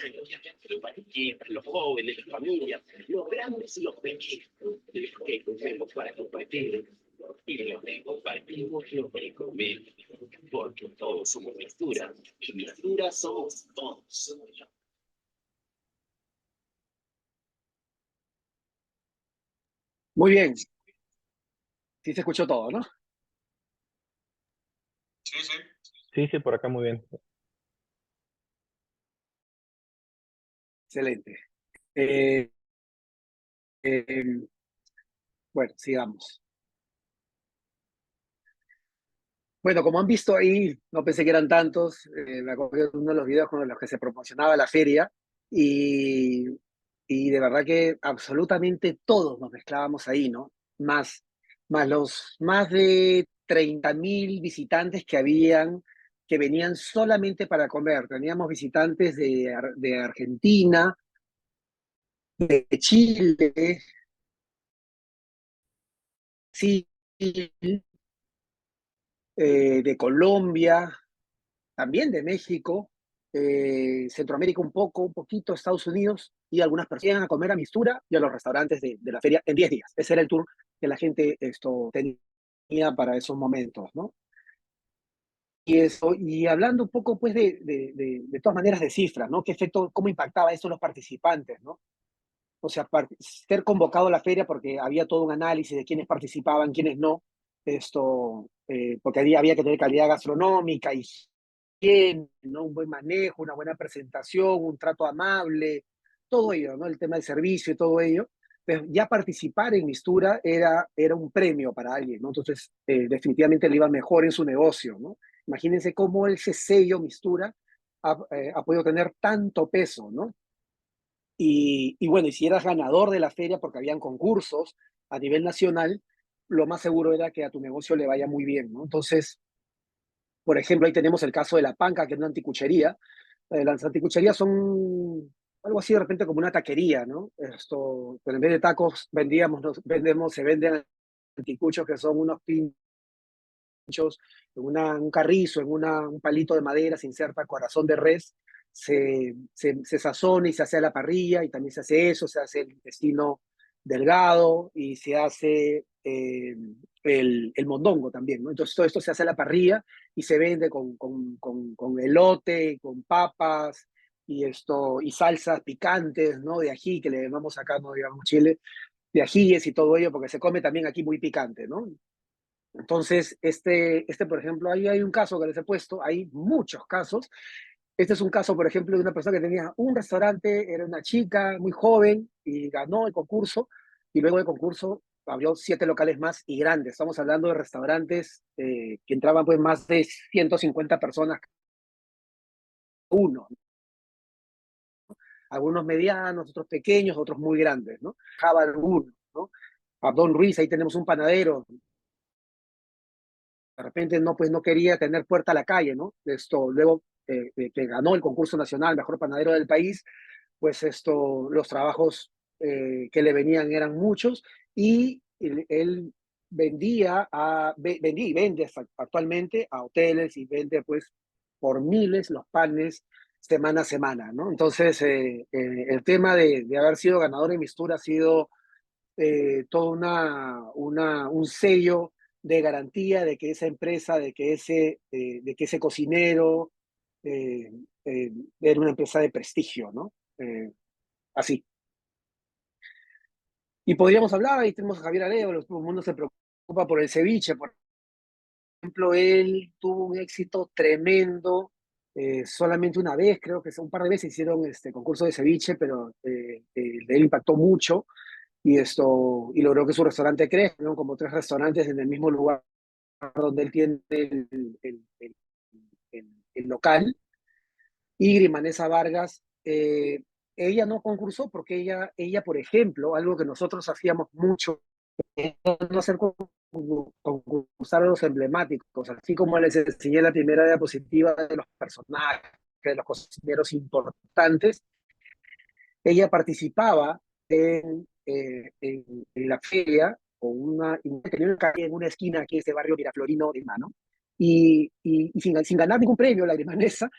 los parejitas, los jóvenes, las familias, los grandes y los pequeños, los que comemos para compartir. Y los que compartimos lo que comemos, porque todos somos mistura, y mistura somos todos. Muy bien. Sí se escuchó todo, ¿no? Sí, sí. Sí, sí, por acá muy bien. Excelente. Bueno, sigamos. Bueno, como han visto ahí, no pensé que eran tantos, me acordé de uno de los videos con los que se promocionaba la feria y, y de verdad que absolutamente todos nos mezclábamos ahí, ¿no? Más los más de 30.000 visitantes que habían, que venían solamente para comer. Teníamos visitantes de Argentina, de Chile, sí, de Colombia, también de México, Centroamérica un poquito, Estados Unidos, y algunas personas iban a comer a Mistura y a los restaurantes de la feria en 10 días. Ese era el tour que la gente tenía para esos momentos, ¿no? Y hablando un poco, pues, de todas maneras de cifras, ¿no? ¿Qué efecto, cómo impactaba eso en los participantes, ¿no? O sea, ser convocado a la feria porque había todo un análisis de quiénes participaban, quiénes no, porque había que tener calidad gastronómica y higiene, ¿no? Un buen manejo, una buena presentación, un trato amable, todo ello, ¿no? El tema del servicio y todo ello. Pero ya participar en Mistura era un premio para alguien, ¿no? Entonces, definitivamente le iba mejor en su negocio, ¿no? Imagínense cómo ese sello Mistura ha podido tener tanto peso, ¿no? Y bueno, y si eras ganador de la feria porque habían concursos a nivel nacional, lo más seguro era que a tu negocio le vaya muy bien, ¿no? Entonces, por ejemplo, ahí tenemos el caso de La Panca, que es una anticuchería. Las anticucherías son algo así de repente como una taquería, ¿no? Pero en vez de tacos se venden anticuchos que son unos pinchos, un carrizo, un palito de madera, se inserta corazón de res, se sazona y se hace a la parrilla, y también se hace eso, se hace el intestino delgado y se hace el mondongo también, ¿no? Entonces todo esto se hace a la parrilla y se vende con elote, con papas y salsas picantes, ¿no? De ají, que le llamamos acá, no digamos Chile, de ajíes y todo ello, porque se come también aquí muy picante, ¿no? Entonces, por ejemplo, ahí hay un caso que les he puesto, hay muchos casos. Este es un caso, por ejemplo, de una persona que tenía un restaurante, era una chica muy joven y ganó el concurso, y luego del concurso abrió 7 locales más y grandes. Estamos hablando de restaurantes que entraban pues más de 150 personas uno, algunos medianos, otros pequeños, otros muy grandes, ¿no? Java alguno, ¿no? A Don Ruiz, ahí tenemos un panadero, de repente no, pues no quería tener puerta a la calle, ¿no? Luego que ganó el concurso nacional, mejor panadero del país, pues los trabajos que le venían eran muchos y él vendía vendía y vende actualmente a hoteles y vende pues por miles los panes semana a semana, ¿no? Entonces, el tema de haber sido ganador en Mistura ha sido todo un sello de garantía de que esa empresa, de que ese cocinero era una empresa de prestigio, ¿no? Así. Y podríamos hablar, ahí tenemos a Javier Arevalo, todo el mundo se preocupa por el ceviche, por ejemplo, él tuvo un éxito tremendo, solamente una vez, creo que un par de veces hicieron este concurso de ceviche, pero de él impactó mucho y logró que su restaurante crezca, ¿no? Como 3 restaurantes en el mismo lugar donde él tiene el local. Y Grimanesa Vargas, ella no concursó porque ella, por ejemplo, algo que nosotros hacíamos mucho, no hacer concursar a los emblemáticos, así como les enseñé la primera diapositiva de los personajes, de los cocineros importantes, ella participaba en la feria, tenía una calle en una esquina aquí, este barrio Miraflorino de Mano, y sin ganar ningún premio, la Grimanesa,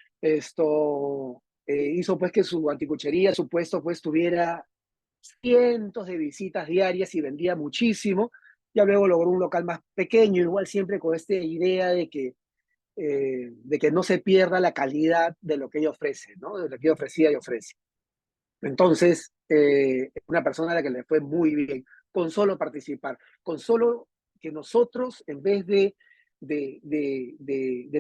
hizo pues que su anticuchería, su puesto, pues tuviera cientos de visitas diarias y vendía muchísimo. Ya luego logró un local más pequeño, igual siempre con esta idea de que no se pierda la calidad de lo que ella ofrece, ¿no? De lo que ella ofrecía y ofrece. Entonces, una persona a la que le fue muy bien, con solo participar, con solo que nosotros, en vez de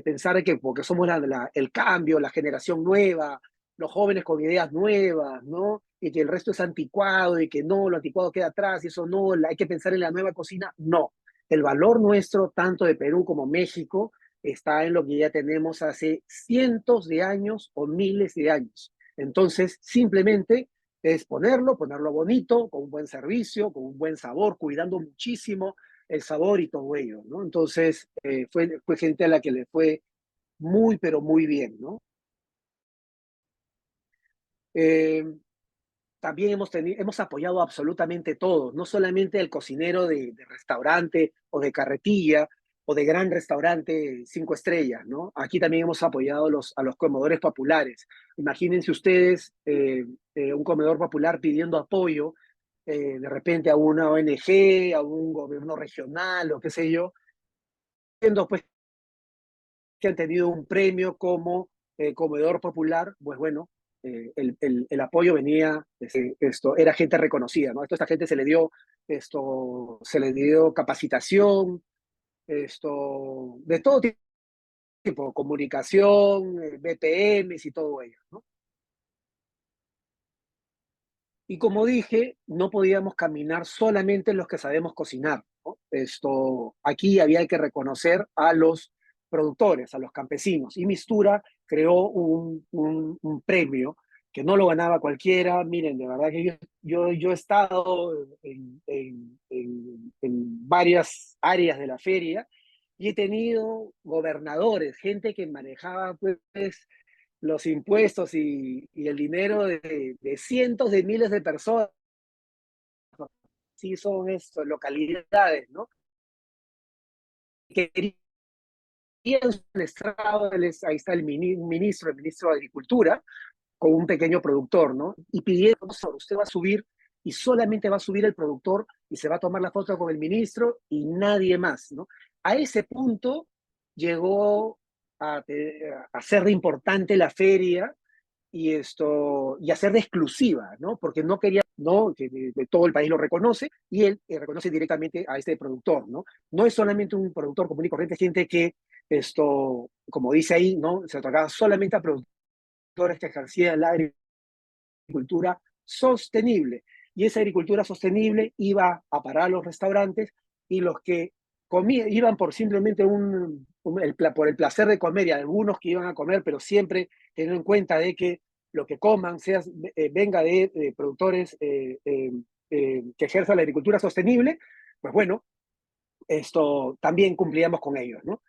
pensar que porque somos el cambio, la generación nueva, los jóvenes con ideas nuevas, ¿no? Y que el resto es anticuado y que no, lo anticuado queda atrás y eso no, hay que pensar en la nueva cocina, no. El valor nuestro, tanto de Perú como México, está en lo que ya tenemos hace cientos de años o miles de años. Entonces, simplemente es ponerlo bonito, con un buen servicio, con un buen sabor, cuidando muchísimo el sabor y todo ello, ¿no? Entonces, fue gente a la que le fue muy, pero muy bien, ¿no? Eh, También hemos apoyado absolutamente todo, no solamente el cocinero de restaurante o de carretilla o de gran restaurante 5 estrellas, ¿no? Aquí también hemos apoyado a los comedores populares. Imagínense ustedes un comedor popular pidiendo apoyo de repente a una ONG, a un gobierno regional o qué sé yo, viendo pues que han tenido un premio como comedor popular, pues bueno, el apoyo venía, era gente reconocida, ¿no? Esta gente se le dio capacitación, de todo tipo, comunicación, BPMs y todo ello, ¿no? Y como dije, no podíamos caminar solamente los que sabemos cocinar, ¿no? Aquí había que reconocer a los productores, a los campesinos. Y Mistura creó un premio que no lo ganaba cualquiera. Miren, de verdad que yo he estado en varias áreas de la feria y he tenido gobernadores, gente que manejaba pues los impuestos y el dinero de cientos de miles de personas. Sí, son esto, localidades, ¿no? Querían un estrado, ahí está el ministro de Agricultura, con un pequeño productor, ¿no? Y pidieron, usted va a subir y solamente va a subir el productor y se va a tomar la foto con el ministro y nadie más, ¿no? A ese punto llegó a ser de importante la feria y hacer de exclusiva, ¿no? Porque no quería, ¿no? Que de todo el país lo reconoce y él reconoce directamente a este productor, ¿no? No es solamente un productor común y corriente, es gente que como dice ahí, ¿no? Se otorgaba solamente a productores que ejercían la agricultura sostenible. Y esa agricultura sostenible iba a parar a los restaurantes y los que iban por simplemente por el placer de comer y algunos que iban a comer, pero siempre teniendo en cuenta de que lo que coman venga de productores que ejerzan la agricultura sostenible, pues bueno, esto también cumplíamos con ellos, ¿no?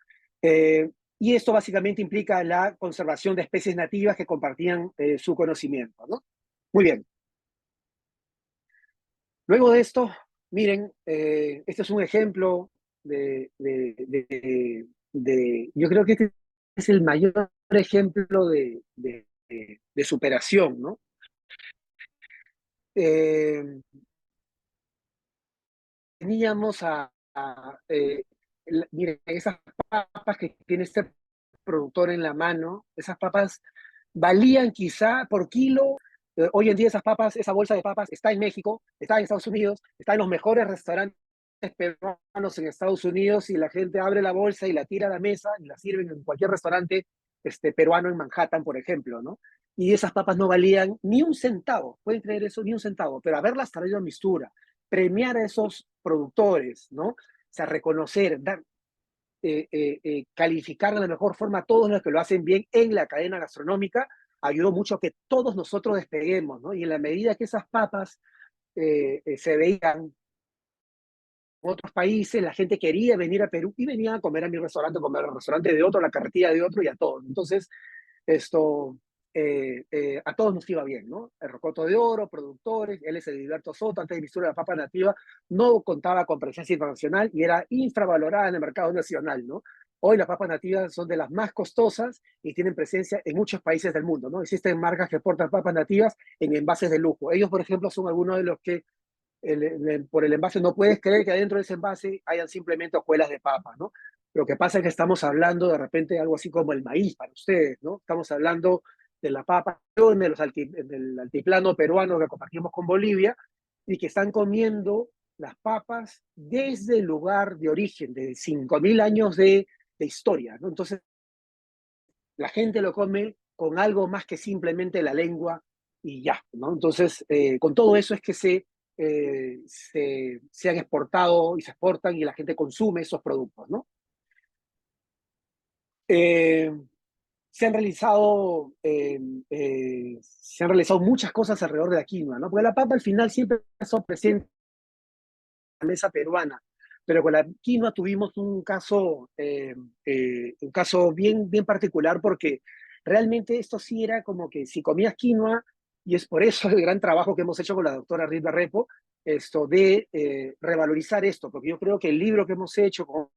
Y esto básicamente implica la conservación de especies nativas que compartían su conocimiento, ¿no? Muy bien. Luego de esto, Miren, este es un ejemplo yo creo que este es el mayor ejemplo de superación, ¿no? Teníamos miren, esas papas que tiene este productor en la mano, esas papas valían quizá por kilo. Hoy en día esas papas, esa bolsa de papas está en México, está en Estados Unidos, está en los mejores restaurantes peruanos en Estados Unidos y la gente abre la bolsa y la tira a la mesa y la sirven en cualquier restaurante peruano en Manhattan, por ejemplo, ¿no? Y esas papas no valían ni un centavo, pueden creer eso, ni un centavo, pero haberlas traído a Mistura, premiar a esos productores, ¿no? O sea, reconocer, dar, calificar de la mejor forma a todos los que lo hacen bien en la cadena gastronómica, ayudó mucho a que todos nosotros despeguemos, ¿no? Y en la medida que esas papas se veían en otros países, la gente quería venir a Perú y venía a comer a mi restaurante, a comer al restaurante de otro, a la carretilla de otro y a todos. Entonces, esto, a todos nos iba bien, ¿no? El Rocoto de Oro, productores, él es Edilberto Soto, antes de Mistura de la Papa Nativa, no contaba con presencia internacional y era infravalorada en el mercado nacional, ¿no? Hoy las papas nativas son de las más costosas y tienen presencia en muchos países del mundo, ¿no? Existen marcas que exportan papas nativas en envases de lujo. Ellos, por ejemplo, son algunos de los que por el envase no puedes creer que adentro de ese envase hayan simplemente hojuelas de papa, ¿no? Lo que pasa es que estamos hablando de repente de algo así como el maíz para ustedes, ¿no? Estamos hablando de la papa del altiplano peruano que compartimos con Bolivia y que están comiendo las papas desde el lugar de origen, de 5.000 años de historia, ¿no? Entonces, la gente lo come con algo más que simplemente la lengua y ya, ¿no? Entonces, con todo eso es que se han exportado y se exportan y la gente consume esos productos, ¿no? Eh, se han realizado, se han realizado muchas cosas alrededor de la quinoa, ¿no? Porque la papa al final siempre está presente en la mesa peruana, pero con la quinoa tuvimos un caso bien, bien particular porque realmente esto sí era como que si comías quinoa, y es por eso el gran trabajo que hemos hecho con la doctora Rita Repo, esto de revalorizar esto, porque yo creo que el libro que hemos hecho con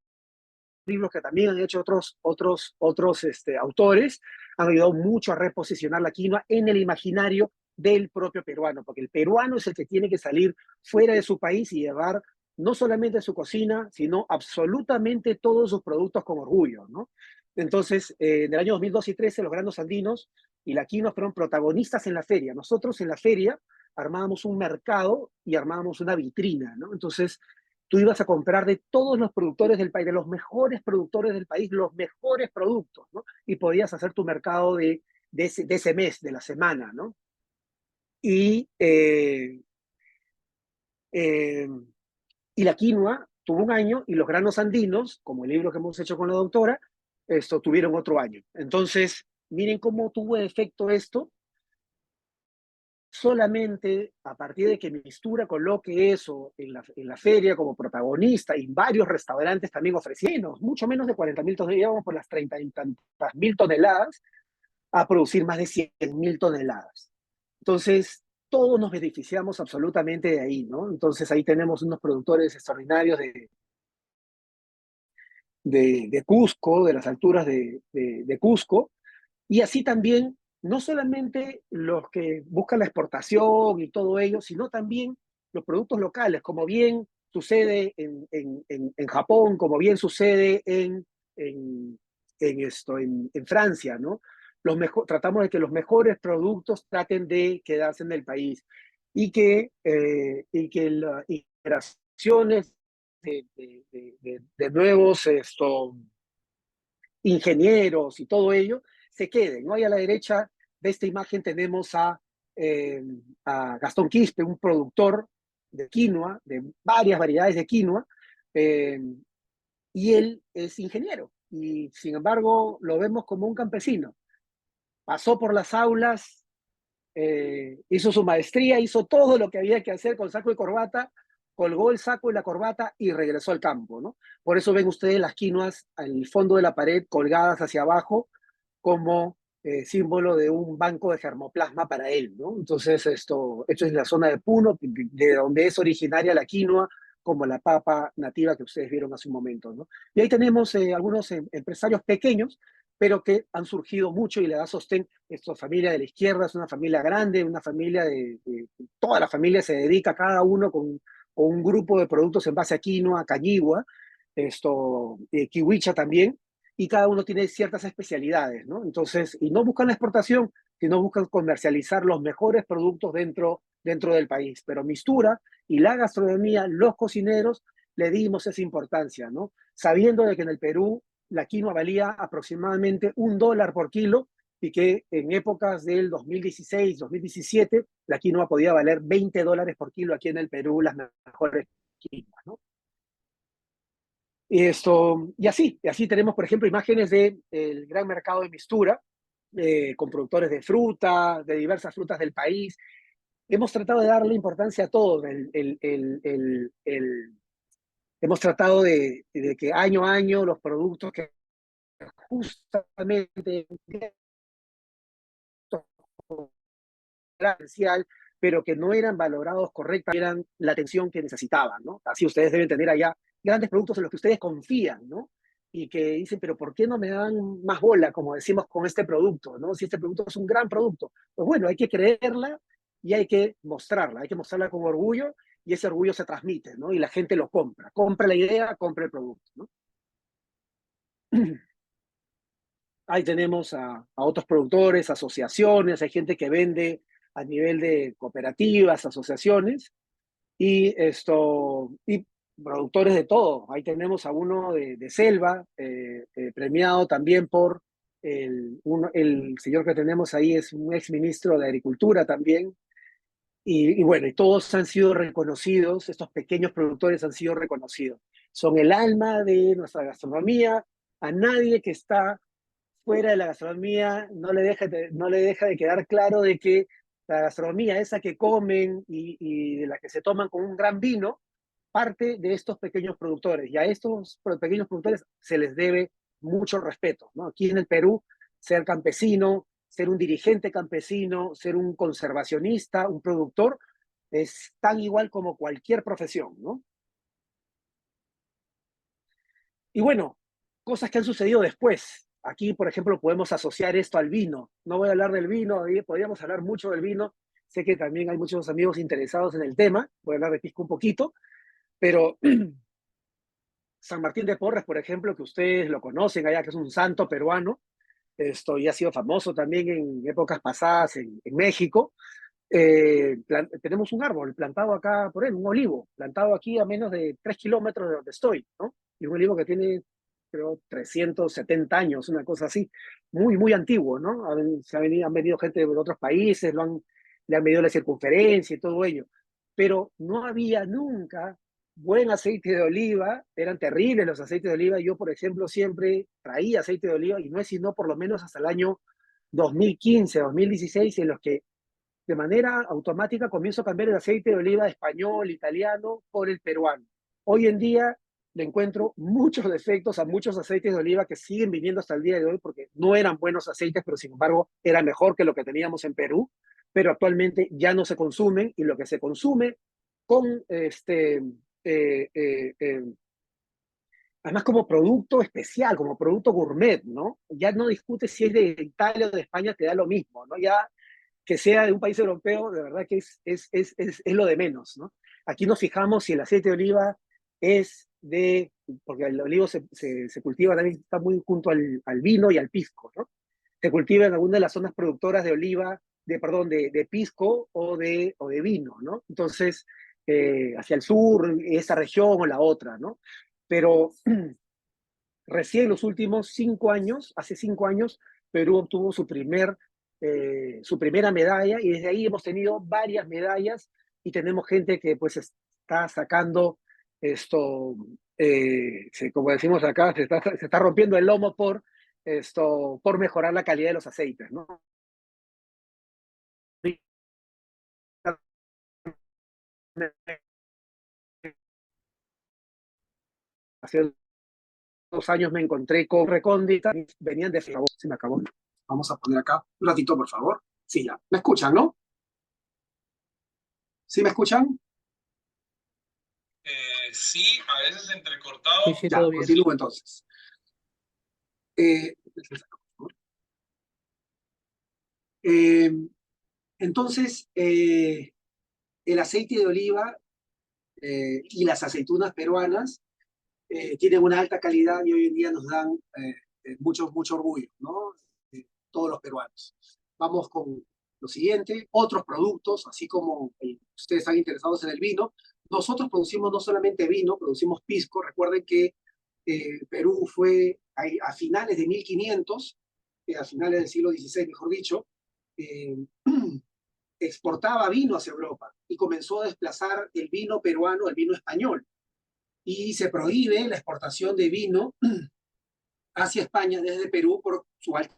libros que también han hecho otros autores, han ayudado mucho a reposicionar la quinoa en el imaginario del propio peruano, porque el peruano es el que tiene que salir fuera de su país y llevar no solamente su cocina, sino absolutamente todos sus productos con orgullo, ¿no? Entonces, en el año 2012 y 2013, los granos andinos y la quinoa fueron protagonistas en la feria. Nosotros en la feria armábamos un mercado y armábamos una vitrina, ¿no? Entonces, tú ibas a comprar de todos los productores del país, de los mejores productores del país, los mejores productos, ¿no? Y podías hacer tu mercado de ese mes, de la semana, ¿no? Y, eh, y la quinoa tuvo un año y los granos andinos, como el libro que hemos hecho con la doctora, tuvieron otro año. Entonces, miren cómo tuvo efecto esto. Solamente a partir de que Mistura coloque eso en la feria como protagonista y varios restaurantes también ofrecieron, mucho menos de 40.000 toneladas, íbamos por las 30 y tantas mil toneladas, a producir más de 100.000 toneladas. Entonces, todos nos beneficiamos absolutamente de ahí, ¿no? Entonces, ahí tenemos unos productores extraordinarios de Cusco, de las alturas de Cusco, y así también, no solamente los que buscan la exportación y todo ello, sino también los productos locales, como bien sucede en Japón, como bien sucede en Francia, ¿no? Tratamos de que los mejores productos traten de quedarse en el país y que las integraciones de nuevos ingenieros y todo ello se queden, ¿no? Y a la derecha de esta imagen tenemos a Gastón Quispe, un productor de quinoa, de varias variedades de quinoa, eh, y él es ingeniero, y sin embargo lo vemos como un campesino. Pasó por las aulas, hizo su maestría, hizo todo lo que había que hacer con saco y corbata, colgó el saco y la corbata y regresó al campo, ¿no? Por eso ven ustedes las quinoas en el fondo de la pared colgadas hacia abajo como símbolo de un banco de germoplasma para él, ¿no? Entonces esto es la zona de Puno, de donde es originaria la quinoa, como la papa nativa que ustedes vieron hace un momento, ¿no? Y ahí tenemos algunos empresarios pequeños, pero que han surgido mucho y le da sostén. Esta familia de la izquierda es una familia grande, una familia toda la familia se dedica cada uno con un grupo de productos en base a quinoa, cañigua, kiwicha también, y cada uno tiene ciertas especialidades, ¿no? Entonces, y no buscan la exportación, sino buscan comercializar los mejores productos dentro del país. Pero Mistura y la gastronomía, los cocineros, le dimos esa importancia, ¿no? Sabiendo de que en el Perú la quinoa valía aproximadamente $1 por kilo y que en épocas del 2016, 2017, la quinoa podía valer $20 por kilo aquí en el Perú, las mejores quinoas, ¿no? Y así tenemos, por ejemplo, imágenes del gran mercado de Mistura, con productores de fruta, de diversas frutas del país. Hemos tratado de darle importancia a todo. Hemos tratado de que año a año los productos que justamente esencial, pero que no eran valorados correctamente, eran la atención que necesitaban, ¿no? Así ustedes deben tener allá grandes productos en los que ustedes confían, ¿no? Y que dicen, pero ¿por qué no me dan más bola, como decimos con este producto, ¿no? Si este producto es un gran producto. Pues bueno, hay que creerla y hay que mostrarla con orgullo, y ese orgullo se transmite, ¿no? Y la gente lo compra la idea, compra el producto, ¿no? Ahí tenemos a otros productores, asociaciones, hay gente que vende a nivel de cooperativas, asociaciones, y productores de todo. Ahí tenemos a uno de Selva, premiado también por el señor que tenemos ahí, es un ex ministro de Agricultura también. Y bueno, y todos han sido reconocidos, estos pequeños productores han sido reconocidos. Son el alma de nuestra gastronomía. A nadie que está fuera de la gastronomía no le deja de quedar claro de que la gastronomía, esa que comen y de la que se toman con un gran vino, parte de estos pequeños productores. Y a estos pequeños productores se les debe mucho respeto, ¿no? Aquí en el Perú, ser campesino, ser un dirigente campesino, ser un conservacionista, un productor, es tan igual como cualquier profesión, ¿no? Y bueno, cosas que han sucedido después. Aquí, por ejemplo, podemos asociar esto al vino. No voy a hablar del vino, podríamos hablar mucho del vino. Sé que también hay muchos amigos interesados en el tema. Voy a hablar de pisco un poquito, pero San Martín de Porres, por ejemplo, que ustedes lo conocen allá, que es un santo peruano, esto ya ha sido famoso también en épocas pasadas en México. Tenemos un árbol plantado acá por él, un olivo, plantado aquí a menos de 3 kilómetros de donde estoy, ¿no? Y un olivo que tiene, creo, 370 años, una cosa así, muy, muy antiguo, ¿no? Han venido gente de otros países, le han medido la circunferencia y todo ello, pero no había nunca buen aceite de oliva, eran terribles los aceites de oliva. Yo, por ejemplo, siempre traía aceite de oliva y no es sino por lo menos hasta el año 2015, 2016, en los que de manera automática comienzo a cambiar el aceite de oliva español, italiano, por el peruano. Hoy en día le encuentro muchos defectos a muchos aceites de oliva que siguen viniendo hasta el día de hoy porque no eran buenos aceites, pero sin embargo era mejor que lo que teníamos en Perú, pero actualmente ya no se consumen, y lo que se consume con además como producto especial, como producto gourmet, ¿no? Ya no discutes si es de Italia o de España, te da lo mismo, ¿no? Ya que sea de un país europeo, de verdad que es lo de menos, ¿no? Aquí nos fijamos si el aceite de oliva es porque el olivo se cultiva también, está muy junto al vino y al pisco, ¿no? Se cultiva en alguna de las zonas productoras de oliva, de pisco o de vino, ¿no? Entonces, hacia el sur, esa región o la otra, ¿no? Pero recién en los últimos 5 años, hace 5 años, Perú obtuvo su primera medalla, y desde ahí hemos tenido varias medallas, y tenemos gente que pues está sacando como decimos acá, se está rompiendo el lomo por mejorar la calidad de los aceites, ¿no? Hace 2 años me encontré con Recóndita, venían de favor, se me acabó. Vamos a poner acá un ratito, por favor. Sí, ya. ¿Me escuchan, no? ¿Sí me escuchan? Sí, a veces entrecortado. Sí, sí, Ya, todo bien. continúo entonces. Entonces, el aceite de oliva y las aceitunas peruanas tienen una alta calidad y hoy en día nos dan mucho orgullo, ¿no? Todos los peruanos. Vamos con lo siguiente, otros productos, así como ustedes están interesados en el vino. Nosotros producimos no solamente vino, producimos pisco. Recuerden que Perú fue a finales de 1500, a finales del siglo XVI, mejor dicho, eh, exportaba vino hacia Europa y comenzó a desplazar el vino peruano al vino español. Y se prohíbe la exportación de vino hacia España desde Perú por su alta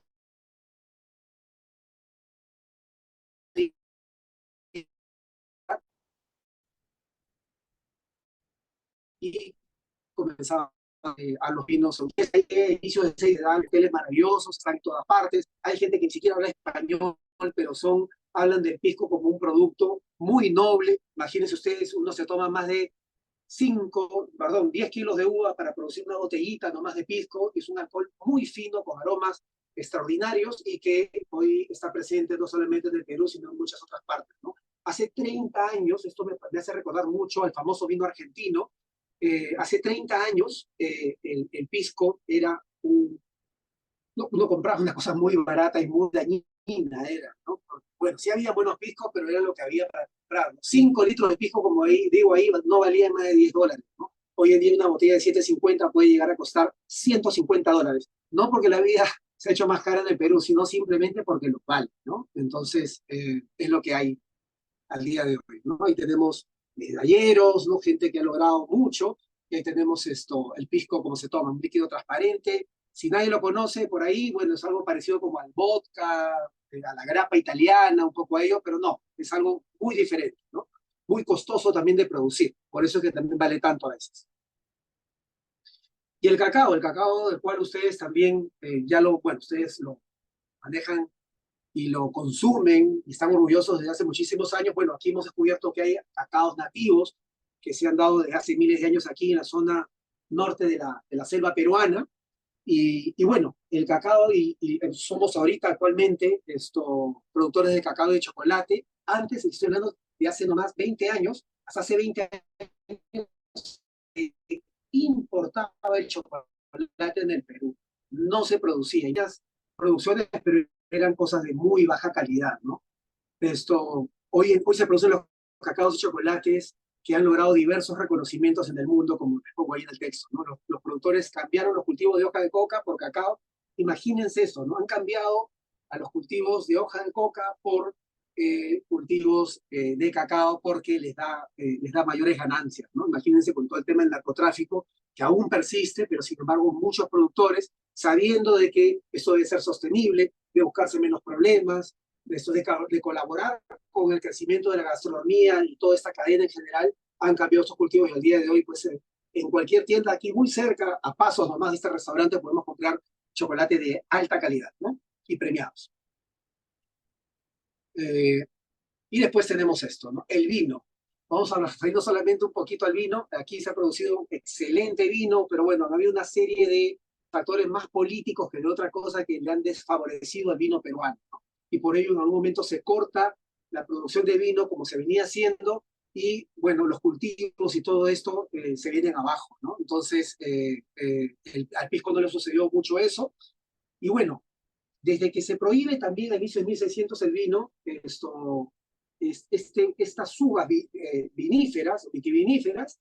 y comenzaba a los vinos. Hay inicios de seis dan hoteles maravillosos, están en todas partes. Hay gente que ni siquiera habla español, pero hablan del pisco como un producto muy noble. Imagínense ustedes, uno se toma más de 10 kilos de uva para producir una botellita nomás de pisco. Es un alcohol muy fino, con aromas extraordinarios y que hoy está presente no solamente en el Perú, sino en muchas otras partes, ¿no? Hace 30 años, esto me hace recordar mucho al famoso vino argentino. Hace 30 años el pisco era uno compraba una cosa muy barata y muy dañina, era, ¿no? Bueno, sí había buenos piscos, pero era lo que había para comprar, ¿no? 5 litros de pisco, como digo ahí, no valían más de $10, ¿no? Hoy en día una botella de 7.50 puede llegar a costar $150. No porque la vida se ha hecho más cara en el Perú, sino simplemente porque lo vale, ¿no? Entonces, es lo que hay al día de hoy, ¿no? Ahí tenemos medalleros, ¿no? Gente que ha logrado mucho, y ahí tenemos el pisco como se toma, un líquido transparente. Si nadie lo conoce por ahí, bueno, es algo parecido como al vodka, a la grappa italiana, un poco a ello, pero no, es algo muy diferente, ¿no? Muy costoso también de producir, por eso es que también vale tanto a veces. Y el cacao del cual ustedes también ustedes lo manejan y lo consumen y están orgullosos desde hace muchísimos años. Bueno, aquí hemos descubierto que hay cacaos nativos que se han dado desde hace miles de años aquí en la zona norte de la selva peruana. Y bueno, el cacao, y somos ahorita actualmente productores de cacao y de chocolate. Antes, estoy hablando de hace nomás 20 años, hasta hace 20 años, importaba el chocolate en el Perú. No se producía. Y las producciones eran cosas de muy baja calidad, ¿no? Hoy se producen los cacaos y chocolates que han logrado diversos reconocimientos en el mundo, como les pongo ahí en el texto, ¿no? Los productores cambiaron los cultivos de hoja de coca por cacao. Imagínense eso, ¿no? Han cambiado a los cultivos de hoja de coca por cultivos de cacao porque les da mayores ganancias, ¿no? Imagínense con todo el tema del narcotráfico, que aún persiste, pero sin embargo muchos productores, sabiendo de que esto debe ser sostenible, de buscarse menos problemas, de colaborar con el crecimiento de la gastronomía y toda esta cadena en general, han cambiado estos cultivos y al día de hoy, pues en cualquier tienda aquí muy cerca, a pasos nomás de este restaurante, podemos comprar chocolate de alta calidad, ¿no? Y premiados. Y después tenemos esto, ¿no? El vino. Vamos a referirnos solamente un poquito al vino. Aquí se ha producido un excelente vino, pero bueno, ha habido una serie de factores más políticos que de otra cosa que le han desfavorecido al vino peruano, ¿no? Y por ello en algún momento se corta la producción de vino como se venía haciendo y bueno, los cultivos y todo esto se vienen abajo, ¿no? Entonces, al pisco no le sucedió mucho eso. Y bueno, desde que se prohíbe también a inicio de 1600 el vino, estas uvas viníferas, vitivinícolas,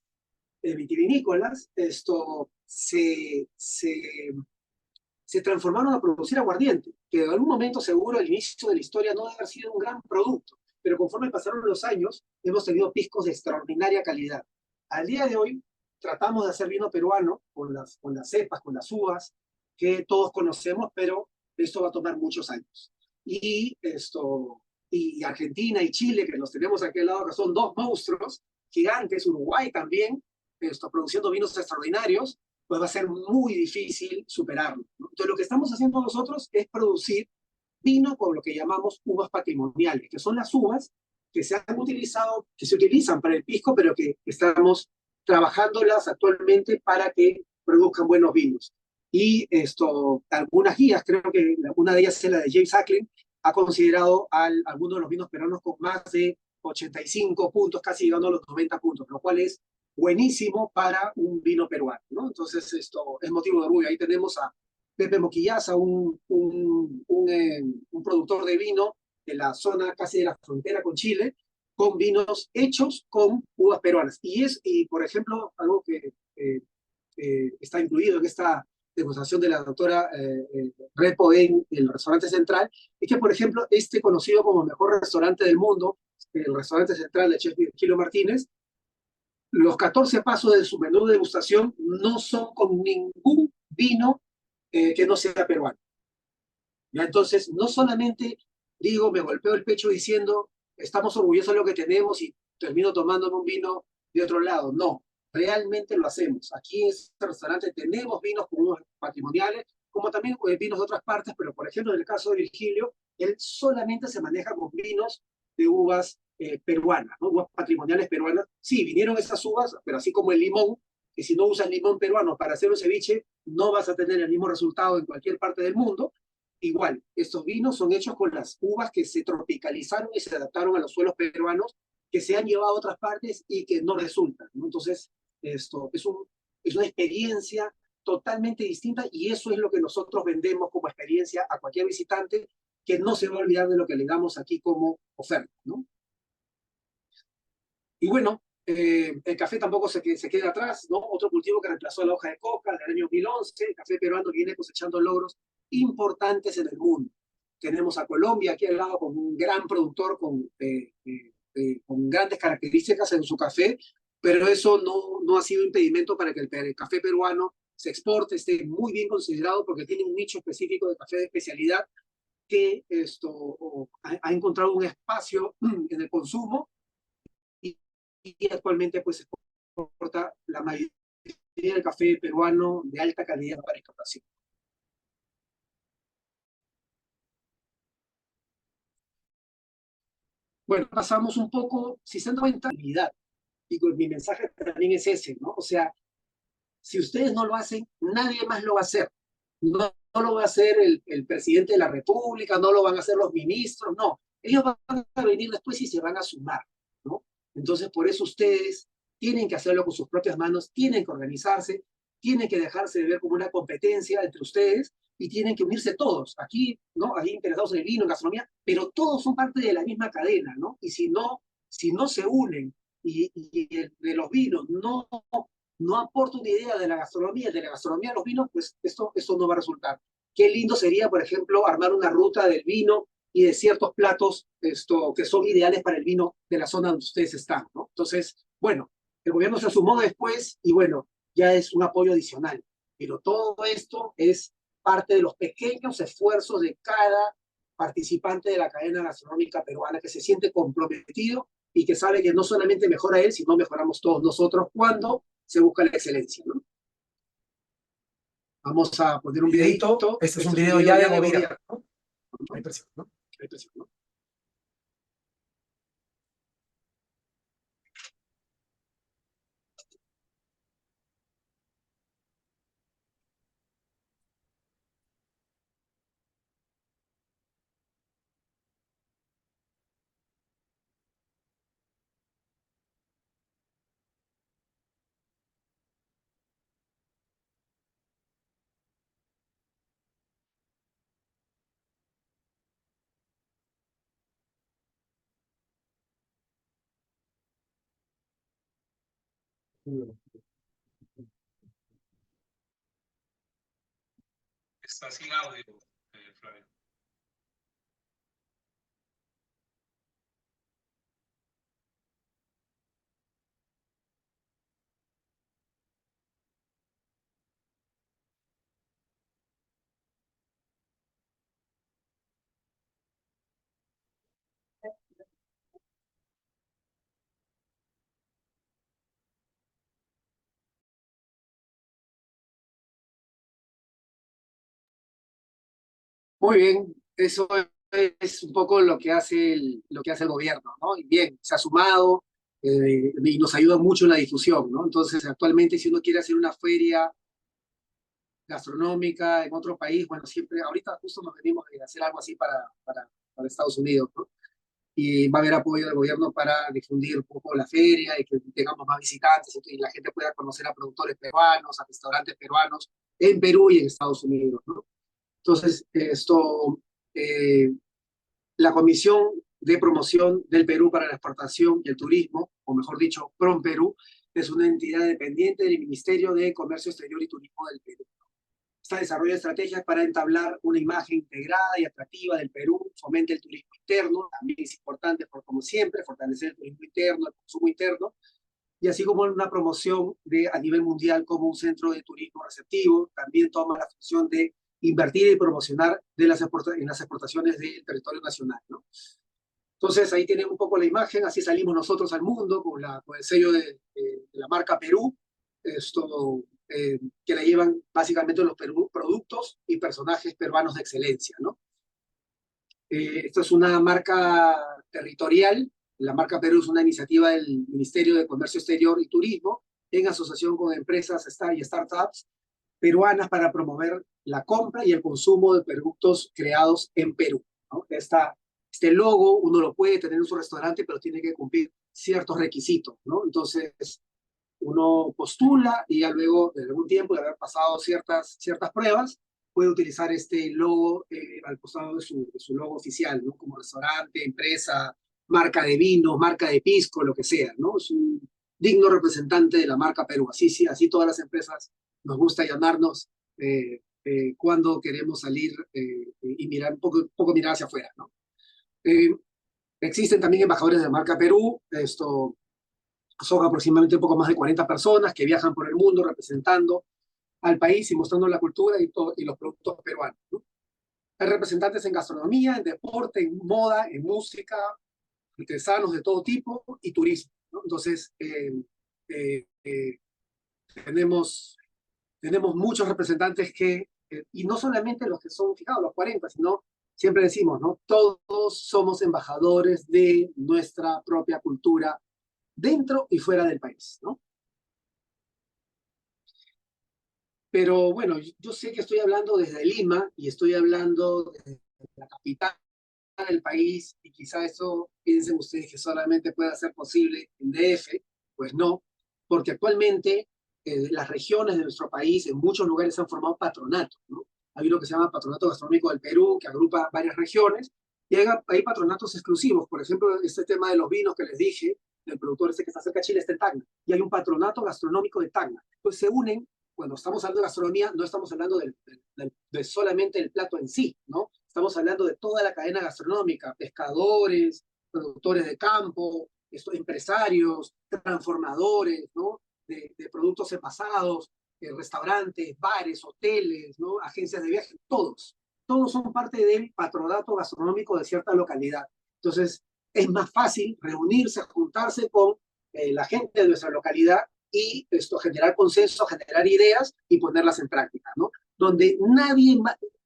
se transformaron a producir aguardiente, que en algún momento seguro al inicio de la historia no debe haber sido un gran producto, pero conforme pasaron los años hemos tenido piscos de extraordinaria calidad. Al día de hoy tratamos de hacer vino peruano con las cepas, con las uvas que todos conocemos, pero esto va a tomar muchos años. Y Argentina y Chile, que los tenemos aquí al lado, que son dos monstruos gigantes, Uruguay también, produciendo vinos extraordinarios, pues va a ser muy difícil superarlo, ¿no? Entonces lo que estamos haciendo nosotros es producir vino con lo que llamamos uvas patrimoniales, que son las uvas que se utilizan para el pisco, pero que estamos trabajándolas actualmente para que produzcan buenos vinos. Y algunas guías, creo que una de ellas es la de James Ackland, ha considerado algunos de los vinos peruanos con más de 85 puntos, casi llegando a los 90 puntos, lo cual es buenísimo para un vino peruano, ¿no? Entonces, esto es motivo de orgullo. Ahí tenemos a Pepe Moquillaza, un productor de vino de la zona casi de la frontera con Chile, con vinos hechos con uvas peruanas. Y por ejemplo, algo que está incluido en esta demostración de la doctora Repo en el restaurante central, es que, por ejemplo, este conocido como el mejor restaurante del mundo, el restaurante central de Chef Virgilio Martínez, los 14 pasos de su menú de degustación no son con ningún vino que no sea peruano. ¿Ya? Entonces, no solamente digo, me golpeo el pecho diciendo, estamos orgullosos de lo que tenemos y termino tomándome un vino de otro lado. No, realmente lo hacemos. Aquí en este restaurante tenemos vinos con unos patrimoniales, como también vinos de otras partes, pero por ejemplo, en el caso de Virgilio, él solamente se maneja con vinos de uvas peruanas, ¿no? Uvas patrimoniales peruanas. Sí, vinieron esas uvas, pero así como el limón, que si no usas limón peruano para hacer un ceviche, no vas a tener el mismo resultado en cualquier parte del mundo. Igual, estos vinos son hechos con las uvas que se tropicalizaron y se adaptaron a los suelos peruanos, que se han llevado a otras partes y que no resultan, ¿no? Entonces, esto es una experiencia totalmente distinta y eso es lo que nosotros vendemos como experiencia a cualquier visitante que no se va a olvidar de lo que le damos aquí como oferta, ¿no? Y bueno, el café tampoco se queda atrás, ¿no? Otro cultivo que reemplazó la hoja de coca del año 2011, el café peruano viene cosechando logros importantes en el mundo. Tenemos a Colombia aquí al lado con un gran productor con grandes características en su café, pero eso no ha sido impedimento para que el café peruano se exporte, esté muy bien considerado porque tiene un nicho específico de café de especialidad que ha encontrado un espacio en el consumo y actualmente pues se exporta la mayoría del café peruano de alta calidad para exportación. Bueno, pasamos un poco, si se dan cuenta, y mi mensaje también es ese, ¿no? O sea, si ustedes no lo hacen, nadie más lo va a hacer. No lo va a hacer el presidente de la República, no lo van a hacer los ministros, no. Ellos van a venir después y se van a sumar, ¿no? Entonces, por eso ustedes tienen que hacerlo con sus propias manos, tienen que organizarse, tienen que dejarse de ver como una competencia entre ustedes y tienen que unirse todos. Aquí, ¿no? Ahí interesados en el vino, en gastronomía, pero todos son parte de la misma cadena, ¿no? Y si no se unen y de los vinos no aporta una idea de la gastronomía a los vinos, pues esto no va a resultar. Qué lindo sería, por ejemplo, armar una ruta del vino y de ciertos platos que son ideales para el vino de la zona donde ustedes están, ¿no? Entonces, bueno, el gobierno se sumó después y bueno, ya es un apoyo adicional. Pero todo esto es parte de los pequeños esfuerzos de cada participante de la cadena gastronómica peruana que se siente comprometido y que sabe que no solamente mejora él, sino mejoramos todos nosotros cuando se busca la excelencia, ¿no? Vamos a poner un videito. Este es un video ya de gobierno. ¿No? Hay presión, ¿no? Hay presión, ¿no? Está sin audio, Flavio. Muy bien, eso es un poco lo que hace el gobierno, ¿no? Y bien, se ha sumado, y nos ayuda mucho en la difusión, ¿no? Entonces, actualmente, si uno quiere hacer una feria gastronómica en otro país, bueno, siempre, ahorita justo nos venimos de hacer algo así para Estados Unidos, ¿no? Y va a haber apoyo del gobierno para difundir un poco la feria y que tengamos más visitantes y la gente pueda conocer a productores peruanos, a restaurantes peruanos en Perú y en Estados Unidos, ¿no? Entonces, la Comisión de Promoción del Perú para la Exportación y el Turismo, o mejor dicho, PROMPERÚ, es una entidad dependiente del Ministerio de Comercio Exterior y Turismo del Perú. Está desarrollando estrategias para entablar una imagen integrada y atractiva del Perú, fomente el turismo interno, también es importante, como siempre, fortalecer el turismo interno, el consumo interno, y así como una promoción a nivel mundial como un centro de turismo receptivo, también toma la función de invertir y promocionar en las exportaciones del territorio nacional, ¿no? Entonces ahí tienen un poco la imagen, así salimos nosotros al mundo con el sello de la marca Perú, que la llevan básicamente los productos y personajes peruanos de excelencia, ¿no? Esto es una marca territorial. La marca Perú es una iniciativa del Ministerio de Comercio Exterior y Turismo en asociación con empresas y startups peruanas para promover la compra y el consumo de productos creados en Perú, ¿no? Este logo uno lo puede tener en su restaurante, pero tiene que cumplir ciertos requisitos, ¿no? Entonces, uno postula y ya luego, de algún tiempo de haber pasado ciertas pruebas, puede utilizar este logo al costado de su logo oficial, ¿no? Como restaurante, empresa, marca de vino, marca de pisco, lo que sea, ¿no? Es un digno representante de la marca Perú. Así todas las empresas nos gusta llamarnos cuando queremos salir y mirar un poco mirar hacia afuera, ¿no? Existen también embajadores de la marca Perú. Son aproximadamente un poco más de 40 personas que viajan por el mundo representando al país y mostrando la cultura y los productos peruanos, ¿no? Hay representantes en gastronomía, en deporte, en moda, en música, artesanos de todo tipo y turismo, ¿no? Entonces, tenemos muchos representantes y no solamente los que son fijados, los 40, sino siempre decimos, ¿no? Todos somos embajadores de nuestra propia cultura dentro y fuera del país, ¿no? Pero bueno, yo sé que estoy hablando desde Lima y estoy hablando desde la capital del país y quizá eso piensen ustedes que solamente pueda ser posible en DF, pues no, porque actualmente las regiones de nuestro país en muchos lugares han formado patronatos, ¿no? Hay uno que se llama Patronato Gastronómico del Perú, que agrupa varias regiones, y hay patronatos exclusivos. Por ejemplo, este tema de los vinos que les dije, del productor este que está cerca de Chile, está en Tacna, y hay un patronato gastronómico de Tacna. Entonces se unen. Cuando estamos hablando de gastronomía, no estamos hablando de solamente el plato en sí, ¿no? Estamos hablando de toda la cadena gastronómica, pescadores, productores de campo, empresarios, transformadores, ¿no? De productos envasados, restaurantes, bares, hoteles, ¿no? Agencias de viaje, todos son parte del patronato gastronómico de cierta localidad. Entonces, es más fácil reunirse, juntarse con la gente de nuestra localidad y generar consenso, generar ideas y ponerlas en práctica, ¿no? Donde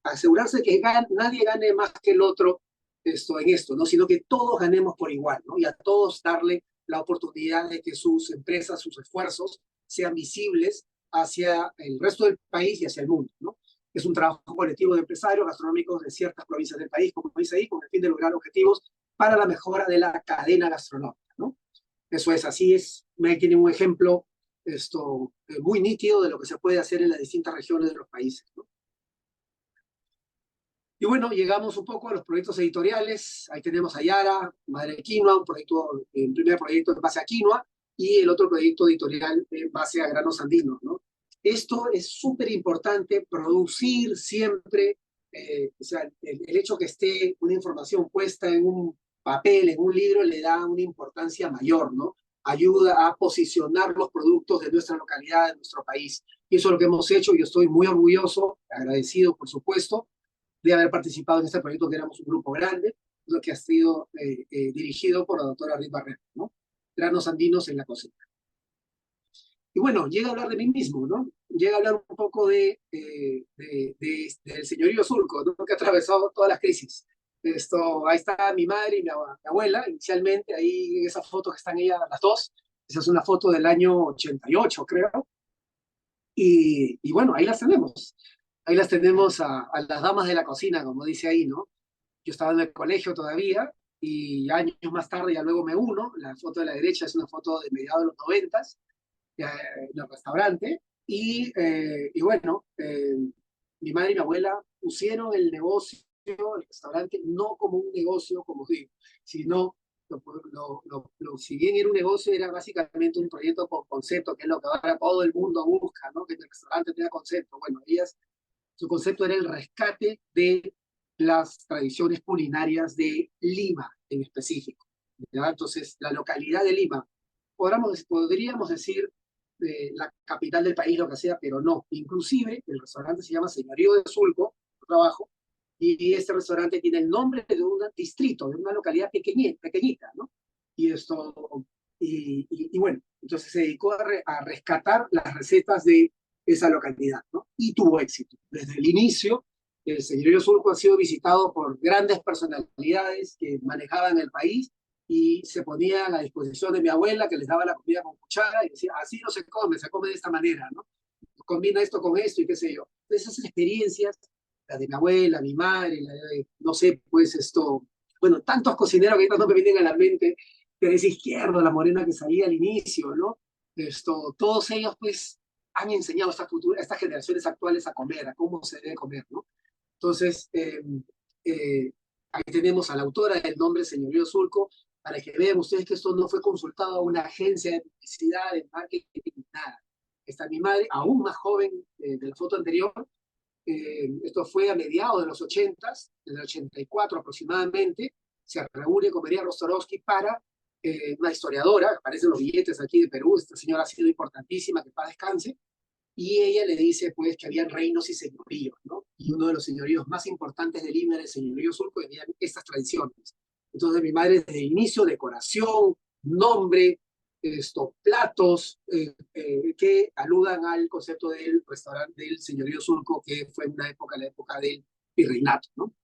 asegurarse que nadie gane más que el otro en esto, ¿no? Sino que todos ganemos por igual, ¿no? Y a todos darle la oportunidad de que sus empresas, sus esfuerzos sean visibles hacia el resto del país y hacia el mundo, ¿no? Es un trabajo colectivo de empresarios gastronómicos de ciertas provincias del país, como dice ahí, con el fin de lograr objetivos para la mejora de la cadena gastronómica, ¿no? Eso es, así es. Me tiene un ejemplo muy nítido de lo que se puede hacer en las distintas regiones de los países, ¿no? Y bueno, llegamos un poco a los proyectos editoriales. Ahí tenemos a Yara, Madre de Quinoa, el primer proyecto en base a quinoa y el otro proyecto editorial en base a granos andinos, ¿no? Esto es súper importante, producir siempre, o sea, el hecho que esté una información puesta en un papel, en un libro, le da una importancia mayor, ¿no? Ayuda a posicionar los productos de nuestra localidad, de nuestro país. Y eso es lo que hemos hecho. Yo estoy muy orgulloso, agradecido, por supuesto, de haber participado en este proyecto, que éramos un grupo grande, lo que ha sido dirigido por la doctora Ruiz Barrera, ¿no? Granos andinos en la cocina. Y bueno, llega a hablar de mí mismo, ¿no? Llega a hablar un poco del señorío Zulco, ¿no? Que ha atravesado todas las crisis. Ahí está mi madre y mi abuela, inicialmente, ahí en esa foto que están ellas las dos. Esa es una foto del año 88, creo. Y bueno, ahí las tenemos. Ahí las tenemos a las damas de la cocina, como dice ahí, ¿no? Yo estaba en el colegio todavía y años más tarde ya luego me uno. La foto de la derecha es una foto de mediados de los 90 en el restaurante. Y bueno, mi madre y mi abuela pusieron el negocio, el restaurante, no como un negocio, como digo, sino, si bien era un negocio, era básicamente un proyecto con concepto, que es lo que ahora todo el mundo busca, ¿no? Que el restaurante tenga concepto. Bueno, su concepto era el rescate de las tradiciones culinarias de Lima en específico, ¿ya? Entonces, la localidad de Lima, podríamos decir la capital del país, lo que sea, pero no. Inclusive, el restaurante se llama Señorío de Sulco, trabajo, y este restaurante tiene el nombre de un distrito, de una localidad pequeñita, ¿no? Y bueno, entonces se dedicó a rescatar las recetas de esa localidad, ¿no? Y tuvo éxito. Desde el inicio, el Señorío Sulco ha sido visitado por grandes personalidades que manejaban el país y se ponían a disposición de mi abuela, que les daba la comida con cuchara y decía, así no se come de esta manera, ¿no? Combina esto con esto y qué sé yo. Entonces, esas experiencias, la de mi abuela, mi madre, no sé, pues bueno, tantos cocineros que ahorita no me vienen a la mente, Teresa Izquierdo, la morena que salía al inicio, ¿no? Todos ellos, pues, han enseñado a estas generaciones actuales a comer, a cómo se debe comer, ¿no? Entonces, ahí tenemos a la autora del nombre Señorío Sulco, para que vean ustedes que esto no fue consultado a una agencia de publicidad, de marketing, nada. Está mi madre, aún más joven de la foto anterior. Esto fue a mediados de los 80s, en el 84 aproximadamente. Se reúne con María Rostorowski para una historiadora, aparecen los billetes aquí de Perú. Esta señora ha sido importantísima, que paz descanse. Y ella le dice, pues, que habían reinos y señoríos, ¿no? Y uno de los señoríos más importantes de Lima era el señorío Sulco, y habían estas tradiciones. Entonces, mi madre, desde el inicio, decoración, nombre, platos que aludan al concepto del restaurante del señorío Sulco, que fue una época, la época del virreinato, ¿no?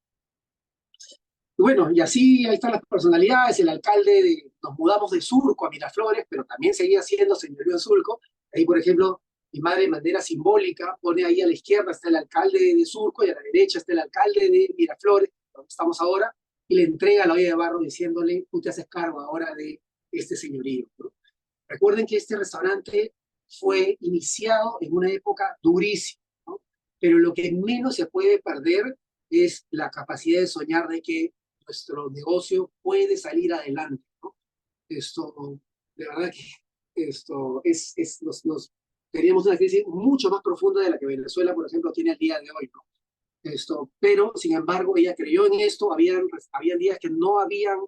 Y bueno, y así ahí están las personalidades. El alcalde, nos mudamos de Surco a Miraflores, pero también seguía siendo señorío de Surco. Ahí, por ejemplo, mi madre de manera simbólica pone ahí a la izquierda está el alcalde de Surco y a la derecha está el alcalde de Miraflores, donde estamos ahora, y le entrega la olla de barro diciéndole, tú te haces cargo ahora de este señorío, ¿no? Recuerden que este restaurante fue iniciado en una época durísima, ¿no? Pero lo que menos se puede perder es la capacidad de soñar de que nuestro negocio puede salir adelante, ¿no? De verdad que teníamos una crisis mucho más profunda de la que Venezuela, por ejemplo, tiene al día de hoy, ¿no? Pero, sin embargo, ella creyó en esto. Habían días que no habían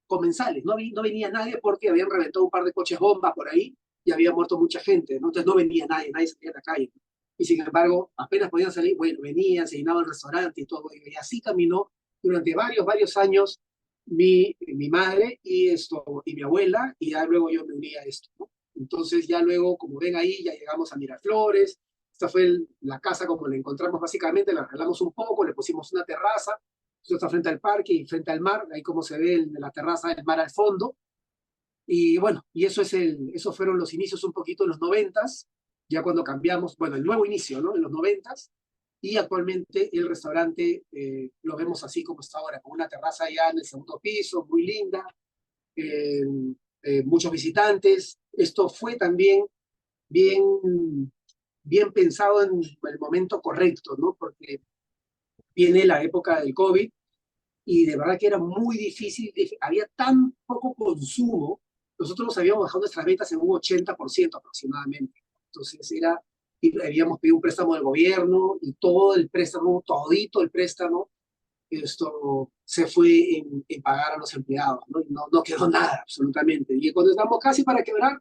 comensales, no venía nadie porque habían reventado un par de coches bomba por ahí y había muerto mucha gente, ¿no? Entonces no venía nadie salía a la calle. Y sin embargo, apenas podían salir, bueno, venían, se llenaba el restaurante y todo. Y así caminó durante varios años mi madre y mi abuela, y ya luego yo me uní a esto, ¿no? Entonces ya luego, como ven ahí, ya llegamos a Miraflores. Esta fue la casa como la encontramos básicamente, la arreglamos un poco, le pusimos una terraza. Esto está frente al parque y frente al mar, ahí como se ve la terraza del mar al fondo. Y bueno, y esos fueron los inicios un poquito en los 90s, ya cuando cambiamos, bueno, el nuevo inicio, ¿no? En los 90s, y actualmente el restaurante lo vemos así como está ahora, con una terraza ya en el segundo piso, muy linda, muchos visitantes. Esto fue también bien pensado en el momento correcto, ¿no? Porque viene la época del COVID y de verdad que era muy difícil, había tan poco consumo. Nosotros nos habíamos bajado nuestras ventas en un 80% aproximadamente. Entonces y habíamos pedido un préstamo del gobierno y todo el préstamo, todito el préstamo, se fue en pagar a los empleados, ¿no? Y no quedó nada absolutamente. Y cuando estábamos casi para quebrar,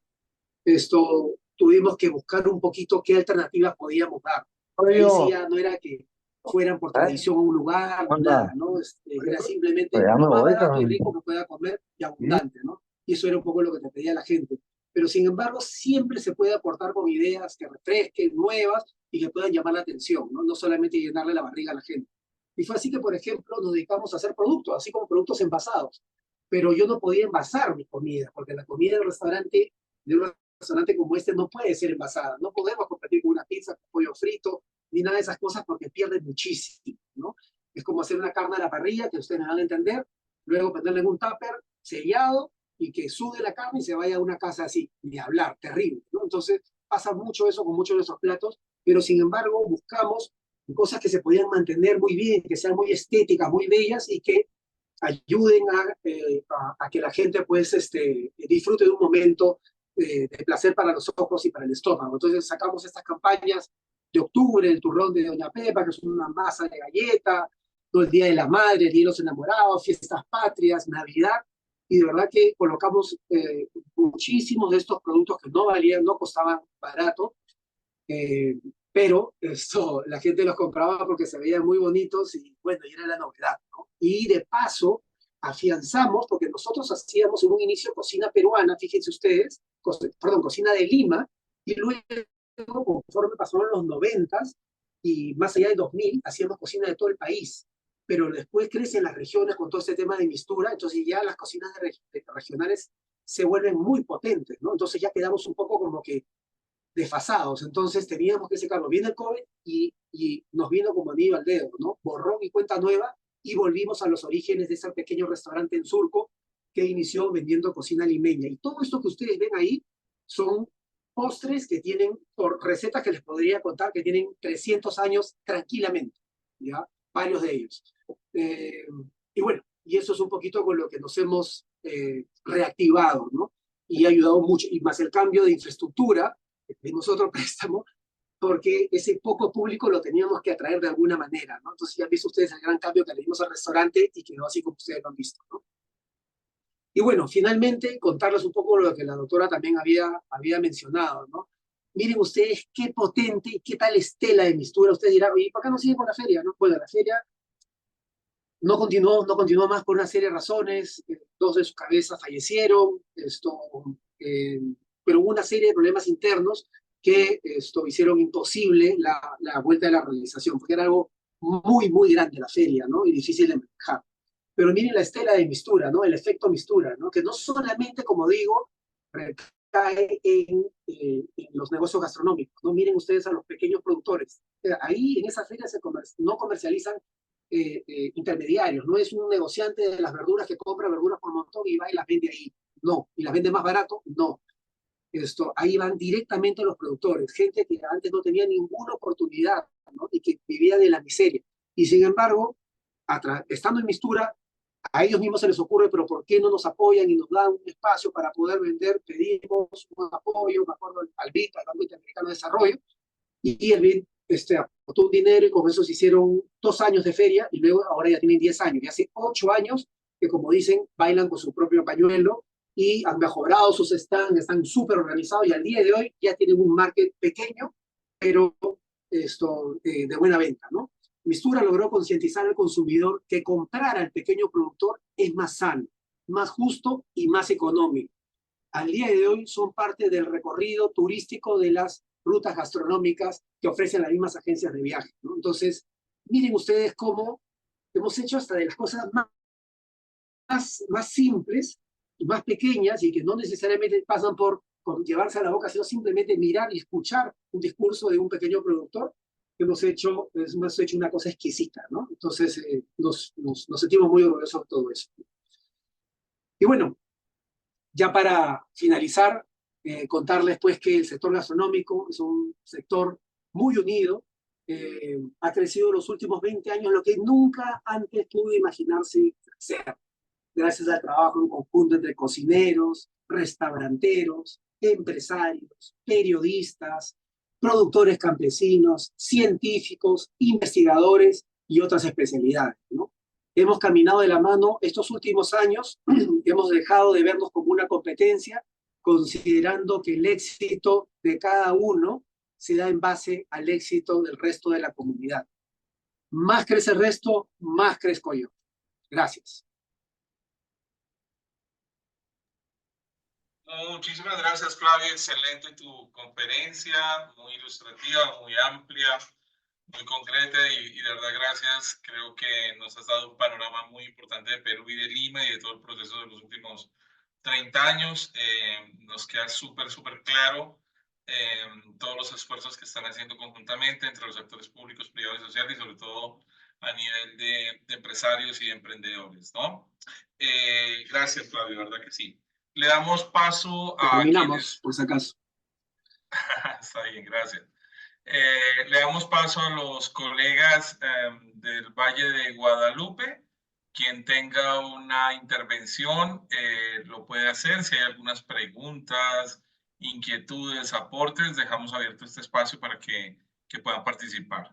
tuvimos que buscar un poquito qué alternativas podíamos dar. Ahí sí ya no era que fueran por tradición a un lugar, nada, ¿no? Era simplemente lo más barato y rico que pueda comer y abundante, ¿no? Y eso era un poco lo que te pedía la gente. Pero sin embargo, siempre se puede aportar con ideas que refresquen, nuevas y que puedan llamar la atención, ¿no? No solamente llenarle la barriga a la gente. Y fue así que, por ejemplo, nos dedicamos a hacer productos, así como productos envasados. Pero yo no podía envasar mi comida, porque la comida de un restaurante como este no puede ser envasada. No podemos competir con una pizza, con pollo frito, ni nada de esas cosas porque pierde muchísimo, ¿no? Es como hacer una carne a la parrilla, que ustedes me van a entender, luego ponerle en un tupper sellado y que sude la carne y se vaya a una casa así, ni hablar, terrible, ¿no? Entonces pasa mucho eso con muchos de nuestros platos, pero sin embargo buscamos cosas que se podían mantener muy bien, que sean muy estéticas, muy bellas y que ayuden a que la gente pues disfrute de un momento de placer para los ojos y para el estómago. Entonces sacamos estas campañas de octubre, el turrón de Doña Pepa, que es una masa de galleta, todo el Día de la Madre, el Día de los Enamorados, Fiestas Patrias, Navidad, y de verdad que colocamos muchísimos de estos productos que no valían, no costaban barato, pero la gente los compraba porque se veían muy bonitos y bueno, y era la novedad, ¿no? Y de paso, afianzamos, porque nosotros hacíamos en un inicio cocina peruana, fíjense ustedes, cocina de Lima, y luego, conforme pasaron los 90s y más allá del 2000, hacíamos cocina de todo el país. Pero después crecen las regiones con todo este tema de mistura, entonces ya las cocinas regionales se vuelven muy potentes, ¿no? Entonces ya quedamos un poco como que desfasados, entonces teníamos que sacarlo. Viene el COVID y nos vino como anillo al dedo, ¿no? Borrón y cuenta nueva y volvimos a los orígenes de ese pequeño restaurante en Surco que inició vendiendo cocina limeña. Y todo esto que ustedes ven ahí son postres que tienen, por recetas que les podría contar, que tienen 300 años tranquilamente, ¿ya? Varios de ellos. Y bueno, y eso es un poquito con lo que nos hemos reactivado, ¿no? Y ha ayudado mucho, y más el cambio de infraestructura, pedimos otro préstamo, porque ese poco público lo teníamos que atraer de alguna manera, ¿no? Entonces ya han visto ustedes el gran cambio que le dimos al restaurante y quedó así como ustedes lo han visto, ¿no? Y bueno, finalmente contarles un poco lo que la doctora también había mencionado, ¿no? Miren ustedes qué potente y qué tal estela de mistura. Ustedes dirán, ¿y por qué no siguen con la feria? ¿No? Bueno, la feria no continuó más por una serie de razones. Dos de sus cabezas fallecieron, pero hubo una serie de problemas internos que hicieron imposible la vuelta de la realización, porque era algo muy, muy grande la feria, ¿no? Y difícil de manejar. Pero miren la estela de mistura, ¿no? El efecto mistura, ¿no? Que no solamente, como digo, recae en los negocios gastronómicos, ¿no? Miren ustedes a los pequeños productores. Ahí en esa feria no comercializan intermediarios, no es un negociante de las verduras que compra verduras por montón y va y las vende ahí, no, y las vende más barato, no. Ahí van directamente los productores, gente que antes no tenía ninguna oportunidad, ¿no? Y que vivía de la miseria. Y sin embargo, estando en mistura, a ellos mismos se les ocurre, pero ¿por qué no nos apoyan y nos dan un espacio para poder vender? Pedimos un apoyo, me acuerdo al BID, al Banco Interamericano de Desarrollo, y el BID aportó un dinero y con eso se hicieron 2 años de feria y luego ahora ya tienen 10 años. Y hace 8 años que, como dicen, bailan con su propio pañuelo y han mejorado sus stands, están súper organizados y al día de hoy ya tienen un market pequeño, pero de buena venta, ¿no? Mistura logró concientizar al consumidor que comprar al pequeño productor es más sano, más justo y más económico. Al día de hoy son parte del recorrido turístico de las rutas gastronómicas que ofrecen las mismas agencias de viaje, ¿no? Entonces, miren ustedes cómo hemos hecho hasta de las cosas más simples y más pequeñas y que no necesariamente pasan por llevarse a la boca, sino simplemente mirar y escuchar un discurso de un pequeño productor. Hemos hecho una cosa exquisita, ¿no? Entonces, nos sentimos muy orgullosos de todo eso. Y bueno, ya para finalizar, contarles pues que el sector gastronómico es un sector muy unido, ha crecido en los últimos 20 años lo que nunca antes pudo imaginarse ser, gracias al trabajo en conjunto entre cocineros, restauranteros, empresarios, periodistas, productores campesinos, científicos, investigadores y otras especialidades, ¿no? Hemos caminado de la mano estos últimos años, hemos dejado de vernos como una competencia, considerando que el éxito de cada uno se da en base al éxito del resto de la comunidad. Más crece el resto, más crezco yo. Gracias. Muchísimas gracias, Flavio. Excelente tu conferencia, muy ilustrativa, muy amplia. muy concreta y de verdad gracias. Creo que nos has dado un panorama muy importante de Perú y de Lima y de todo el proceso de los últimos 30 años. Nos queda súper claro todos los esfuerzos que están haciendo conjuntamente entre los actores públicos, privados y sociales, y sobre todo a nivel de empresarios y de emprendedores, ¿no? Gracias, Flavio, verdad que sí. Le damos paso a Terminamos, por si acaso. Está bien, gracias. Le damos paso a los colegas del Valle de Guadalupe. Quien tenga una intervención lo puede hacer. Si hay algunas preguntas, inquietudes, aportes, dejamos abierto este espacio para que puedan participar.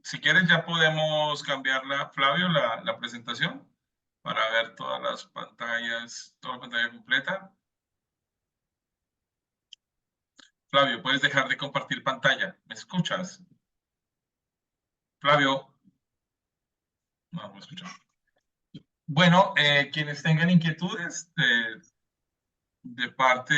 Si quieren, ya podemos cambiarla, Flavio, la presentación para ver todas las pantallas, toda la pantalla completa. Flavio, ¿puedes dejar de compartir pantalla? ¿Me escuchas? Flavio. No, me escucho. Bueno, quienes tengan inquietudes de parte